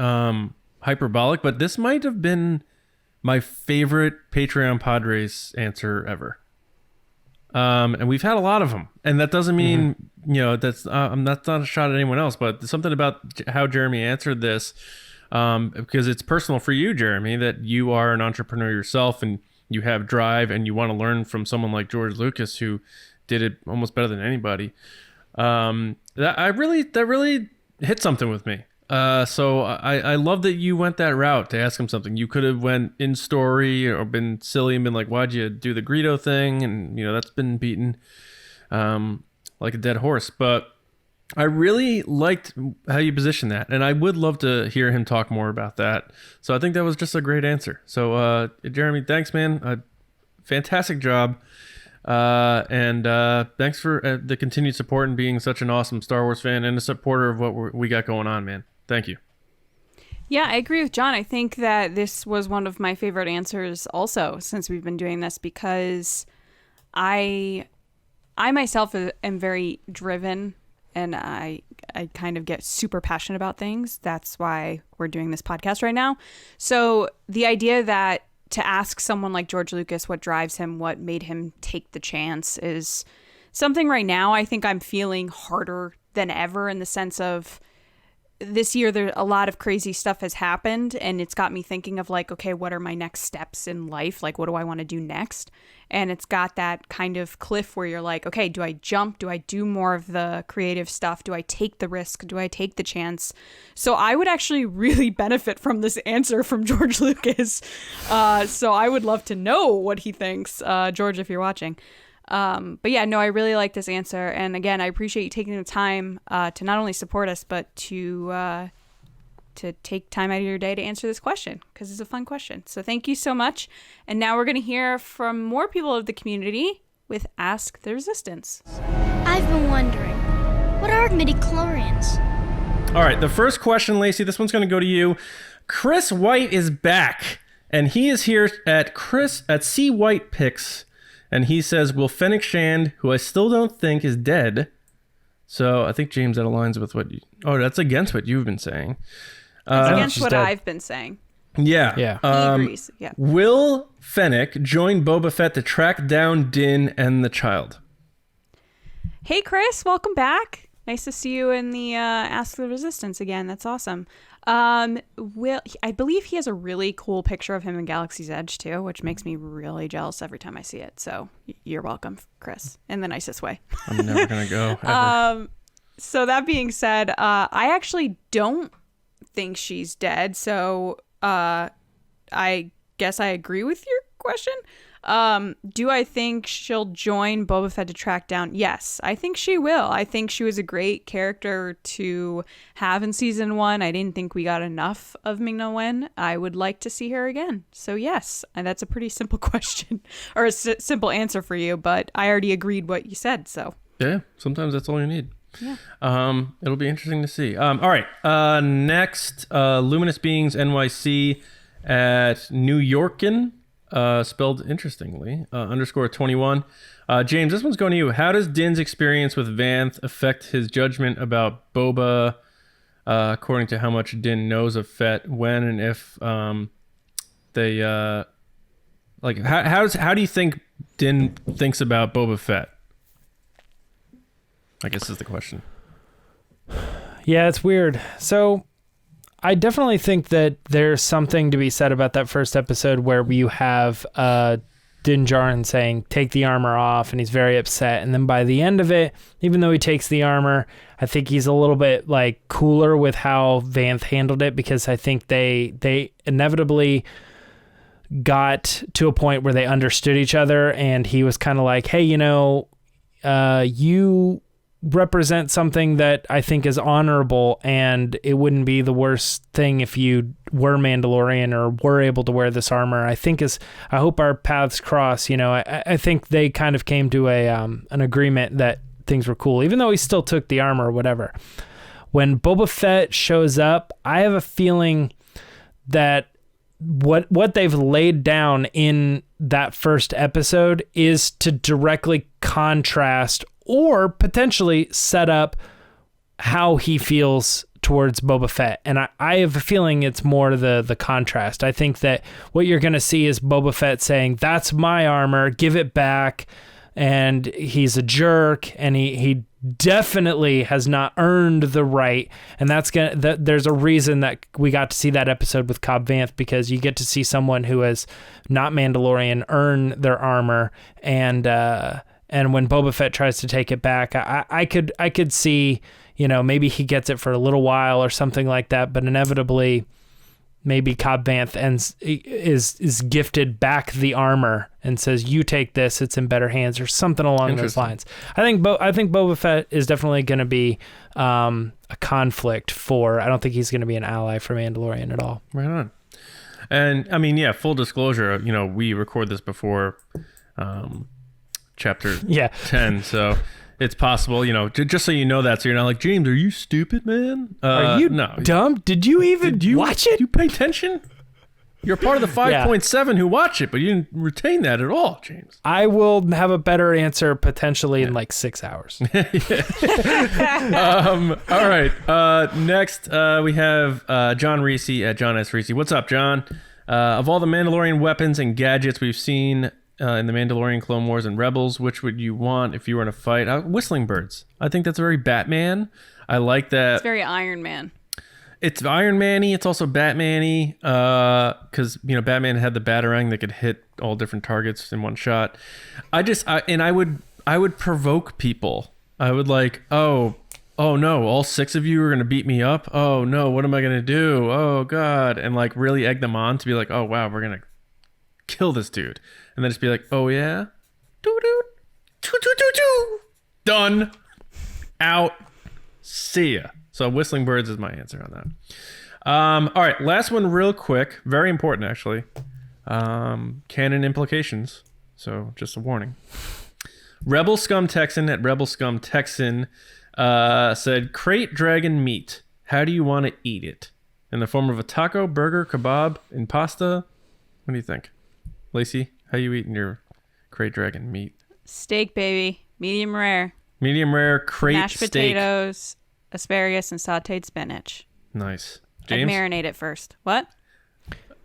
hyperbolic, but this might have been my favorite Patreon Padres answer ever. And we've had a lot of them, and that doesn't mean, you know, that's not a shot at anyone else, but something about how Jeremy answered this, because it's personal for you, Jeremy, that you are an entrepreneur yourself and you have drive and you want to learn from someone like George Lucas, who did it almost better than anybody. That really hit something with me. So I love that you went that route to ask him something. You could have went in story or been silly and been like, why'd you do the Greedo thing? And, you know, that's been beaten like a dead horse. But I really liked how you positioned that. And I would love to hear him talk more about that. So I think that was just a great answer. So Jeremy, thanks, man. Fantastic job. And thanks for the continued support and being such an awesome Star Wars fan and a supporter of what we got going on, man. Thank you. Yeah, I agree with John. I think that this was one of my favorite answers also since we've been doing this, because I myself am very driven, and I kind of get super passionate about things. That's why we're doing this podcast right now. So the idea that to ask someone like George Lucas what drives him, what made him take the chance, is something right now I think I'm feeling harder than ever, in the sense of this year there a lot of crazy stuff has happened, and it's got me thinking of like, okay, what are my next steps in life? Like, what do I want to do next? And it's got that kind of cliff where you're like, okay, do I jump? Do I do more of the creative stuff? Do I take the risk? Do I take the chance? So I would actually really benefit from this answer from George Lucas. So I would love to know what he thinks, George, if you're watching. But yeah, no, I really like this answer. And again, I appreciate you taking the time to not only support us, but to take time out of your day to answer this question, because it's a fun question. So thank you so much. And now we're going to hear from more people of the community with Ask the Resistance. I've been wondering, what are midichlorians? All right, the first question, Lacey, this one's going to go to you. Chris White is back, and he is here at C White Picks. And he says, will Fennec Shand, who I still don't think is dead. So I think, James, that aligns with what you... Oh, that's against what you've been saying. That's against what dead. I've been saying. Yeah. Yeah. He agrees. Yeah. Will Fennec join Boba Fett to track down Din and the child? Hey, Chris, welcome back. Nice to see you in the Ask the Resistance again. That's awesome. Will, I believe he has a really cool picture of him in Galaxy's Edge too, which makes me really jealous every time I see it. So you're welcome, Chris, in the nicest way. I'm never gonna go. Ever. So that being said, I actually don't think she's dead. So I guess I agree with your question. Do I think she'll join Boba Fett to track down? Yes, I think she will. I think she was a great character to have in season 1. I didn't think we got enough of Ming-Na Wen. I would like to see her again. So yes, and that's a pretty simple question or a simple answer for you, but I already agreed what you said. So Yeah, sometimes that's all you need. Yeah. It'll be interesting to see. All right. Next, Luminous Beings NYC at New Yorkin. Spelled interestingly, _21. James, this one's going to you. How does Din's experience with Vanth affect his judgment about Boba, according to how much Din knows of Fett, when and if they how do you think Din thinks about Boba Fett? I guess is the question. Yeah, it's weird. So I definitely think that there's something to be said about that first episode where you have Din Djarin saying, take the armor off, and he's very upset. And then by the end of it, even though he takes the armor, I think he's a little bit like cooler with how Vanth handled it, because I think they inevitably got to a point where they understood each other, and he was kind of like, hey, you represent something that I think is honorable, and it wouldn't be the worst thing if you were Mandalorian or were able to wear this armor. I hope our paths cross. I think they kind of came to an agreement that things were cool, even though he still took the armor or whatever. When Boba Fett shows up, I have a feeling that what they've laid down in that first episode is to directly contrast or potentially set up how he feels towards Boba Fett. And I have a feeling it's more the contrast. I think that what you're going to see is Boba Fett saying, that's my armor, give it back. And he's a jerk, and he definitely has not earned the right. And there's a reason that we got to see that episode with Cobb Vanth, because you get to see someone who is not Mandalorian earn their armor. And when Boba Fett tries to take it back, I could see, maybe he gets it for a little while or something like that, but inevitably maybe Cobb Vanth is gifted back the armor and says, you take this, it's in better hands, or something along those lines. I think Boba Fett is definitely going to be a conflict I don't think he's going to be an ally for Mandalorian at all. Right on. And I mean, yeah, full disclosure, we record this before chapter 10, so it's possible, just so you know that, so you're not like, James, are you stupid, man? Are you dumb? Did you watch it? You pay attention? You're part of the 5.7 who watch it, but you didn't retain that at all, James. I will have a better answer potentially in like 6 hours. All right. Next, we have John Reese at John S. Reese. What's up, John? Of all the Mandalorian weapons and gadgets we've seen in the Mandalorian, Clone Wars, and Rebels, which would you want if you were in a fight? Whistling birds. I think that's very Batman. I like that. It's very Iron Man. It's Iron Man-y. It's also Batman-y, because Batman had the Batarang that could hit all different targets in one shot. I would provoke people. I would like, oh no, all 6 of you are gonna beat me up. Oh no, what am I gonna do? Oh god, and like really egg them on to be like, oh wow, we're gonna kill this dude, and then just be like, oh yeah, done, out, see ya. So Whistling Birds is my answer on that. All right, last one real quick. Very important, actually. Canon implications. So just a warning. Rebel Scum Texan at Rebel Scum Texan said, crate dragon meat. How do you want to eat it? In the form of a taco, burger, kebab, and pasta? What do you think? Lacey, how you eating your crate dragon meat? Steak, baby. Medium rare. Medium rare crate Mashed steak. potatoes, asparagus, and sauteed spinach. Nice. I'd James? marinate it first. What?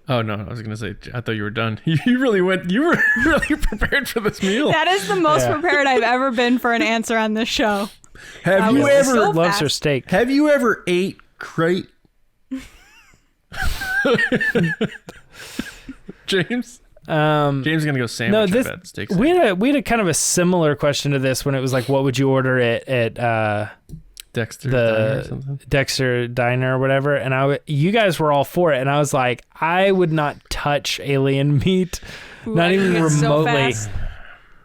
Oh, no. I was going to say, I thought you were done. You were really prepared for this meal. That is the most prepared I've ever been for an answer on this show. Have you was ever so Loves her fast. steak. have you ever ate crate? James? James is gonna go sandwich. No, I this bet. Steak we had a kind of a similar question to this when it was like, what would you order at Dexter Diner or the something. Dexter Diner or whatever? And you guys were all for it, and I was like, I would not touch alien meat, not even It's so remotely. fast.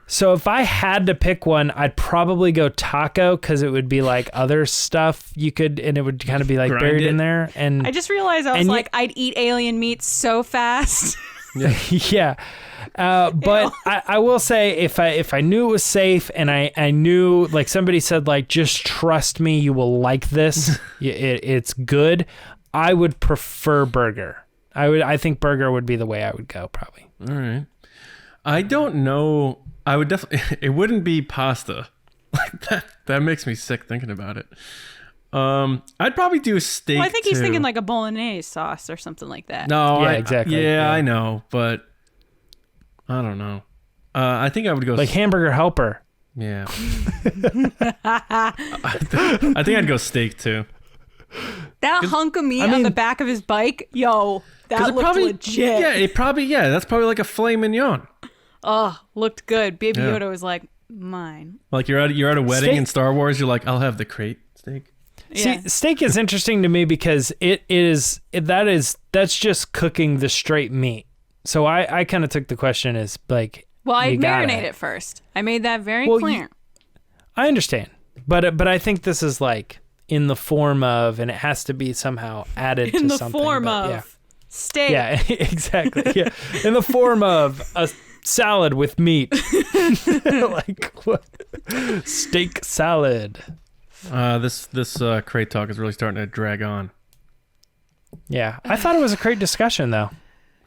So if I had to pick one, I'd probably go taco because it would be like other stuff you could, and it would kind of be like Grind buried it. in there. And I just realized I was And you- like, I'd eat alien meat so fast. yeah. But I will say if I knew it was safe and I knew, like somebody said, like, just trust me, you will like this. It's good. I would prefer burger. I think burger would be the way I would go probably. All right. I don't know. I would definitely. It wouldn't be pasta. Like that. That makes me sick thinking about it. I'd probably do steak. Well, I think he's too. thinking like a bolognese sauce or something like that. No. Yeah, exactly. Yeah, Yeah. I know, but I don't know. I think I would go Like hamburger helper. Yeah. I think I'd go steak too. That hunk of meat I on mean- the back of his bike, yo, 'Cause that it looked probably, legit. Yeah, that's probably like a filet mignon. Oh, looked good. Baby Yeah. Yoda was like, mine. Like you're at a wedding Steak- in Star Wars. You're like, I'll have the crate steak. Yeah. See, steak is interesting to me because that's just cooking the straight meat. So I kind of took the question as like, Well, I you gotta- marinate it first. I made that very Well, clear. I understand, but I think this is like in the form of, and it has to be somehow added In to the something. form but of yeah. steak. Yeah, exactly. Yeah, in the form of a salad with meat, like what? Steak salad. This crate talk is really starting to drag on. Yeah, I thought it was a great discussion though.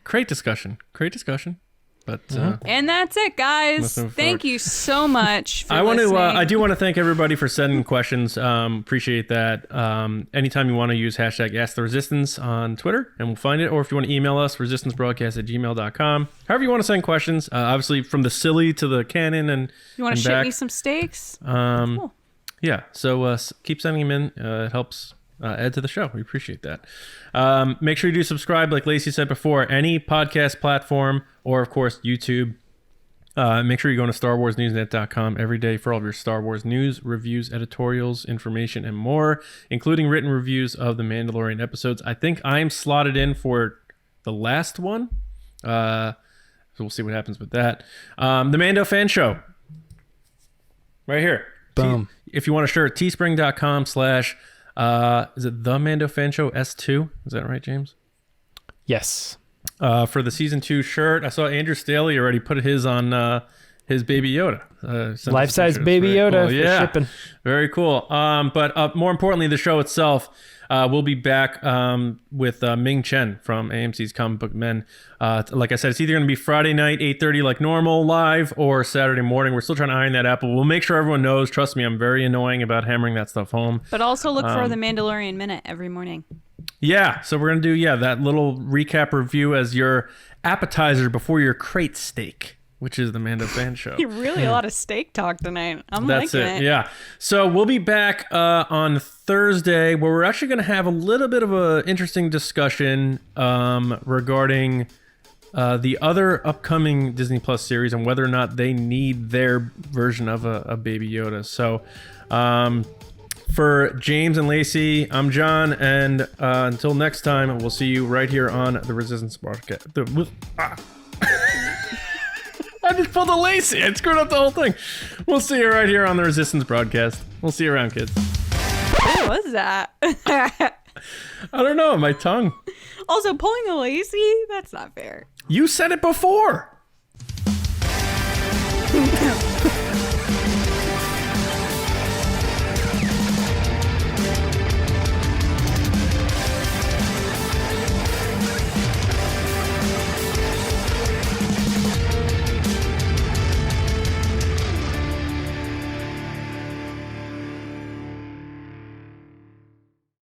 Great discussion. But And that's it, guys. Let's move Thank forward. you so much for I want to. listening. I do want to thank everybody for sending questions. Appreciate that. Anytime you want to use hashtag #AskTheResistance on Twitter, and we'll find it. Or if you want to email us, resistancebroadcast@gmail.com. However you want to send questions. Obviously, from the silly to the canon, and You want and to ship back. me some steaks? Um, Yeah. So keep sending them in. It helps add to the show. We appreciate that. Make sure you do subscribe, like Lacey said before, any podcast platform, or of course YouTube. Make sure you go to StarWarsNewsNet.com every day for all of your Star Wars news, reviews, editorials, information, and more, including written reviews of the Mandalorian episodes. I think I'm slotted in for the last one. So we'll see what happens with that. The Mando Fan Show. Right here. Boom. If you want a shirt, teespring.com/ is it the Mando Fan Show S2? Is that right, James? Yes. For the season 2 shirt, I saw Andrew Staley already put his on his Baby Yoda. Sent us Life-size pictures. Baby Very Yoda cool. for Yeah, shipping. very cool. But more importantly, the show itself. We'll be back with Ming Chen from AMC's Comic Book Men. Like I said, it's either going to be Friday night, 8:30 like normal, live, or Saturday morning. We're still trying to iron that out, but we'll make sure everyone knows. Trust me, I'm very annoying about hammering that stuff home. But also look for the Mandalorian Minute every morning. Yeah, so we're going to do, that little recap review as your appetizer before your crate steak, which is the Mando Fan Show. Really a lot of steak talk tonight. I'm That's liking it. it. Yeah. So we'll be back on Thursday, where we're actually going to have a little bit of an interesting discussion regarding the other upcoming Disney Plus series and whether or not they need their version of a Baby Yoda. So for James and Lacey, I'm John, and until next time, we'll see you right here on the Resistance Broadcast. I just pulled a Lacey. I screwed up the whole thing. We'll see you right here on the Resistance Broadcast. We'll see you around, kids. What was that? I don't know. My tongue. Also, pulling a Lacey? That's not fair. You said it before.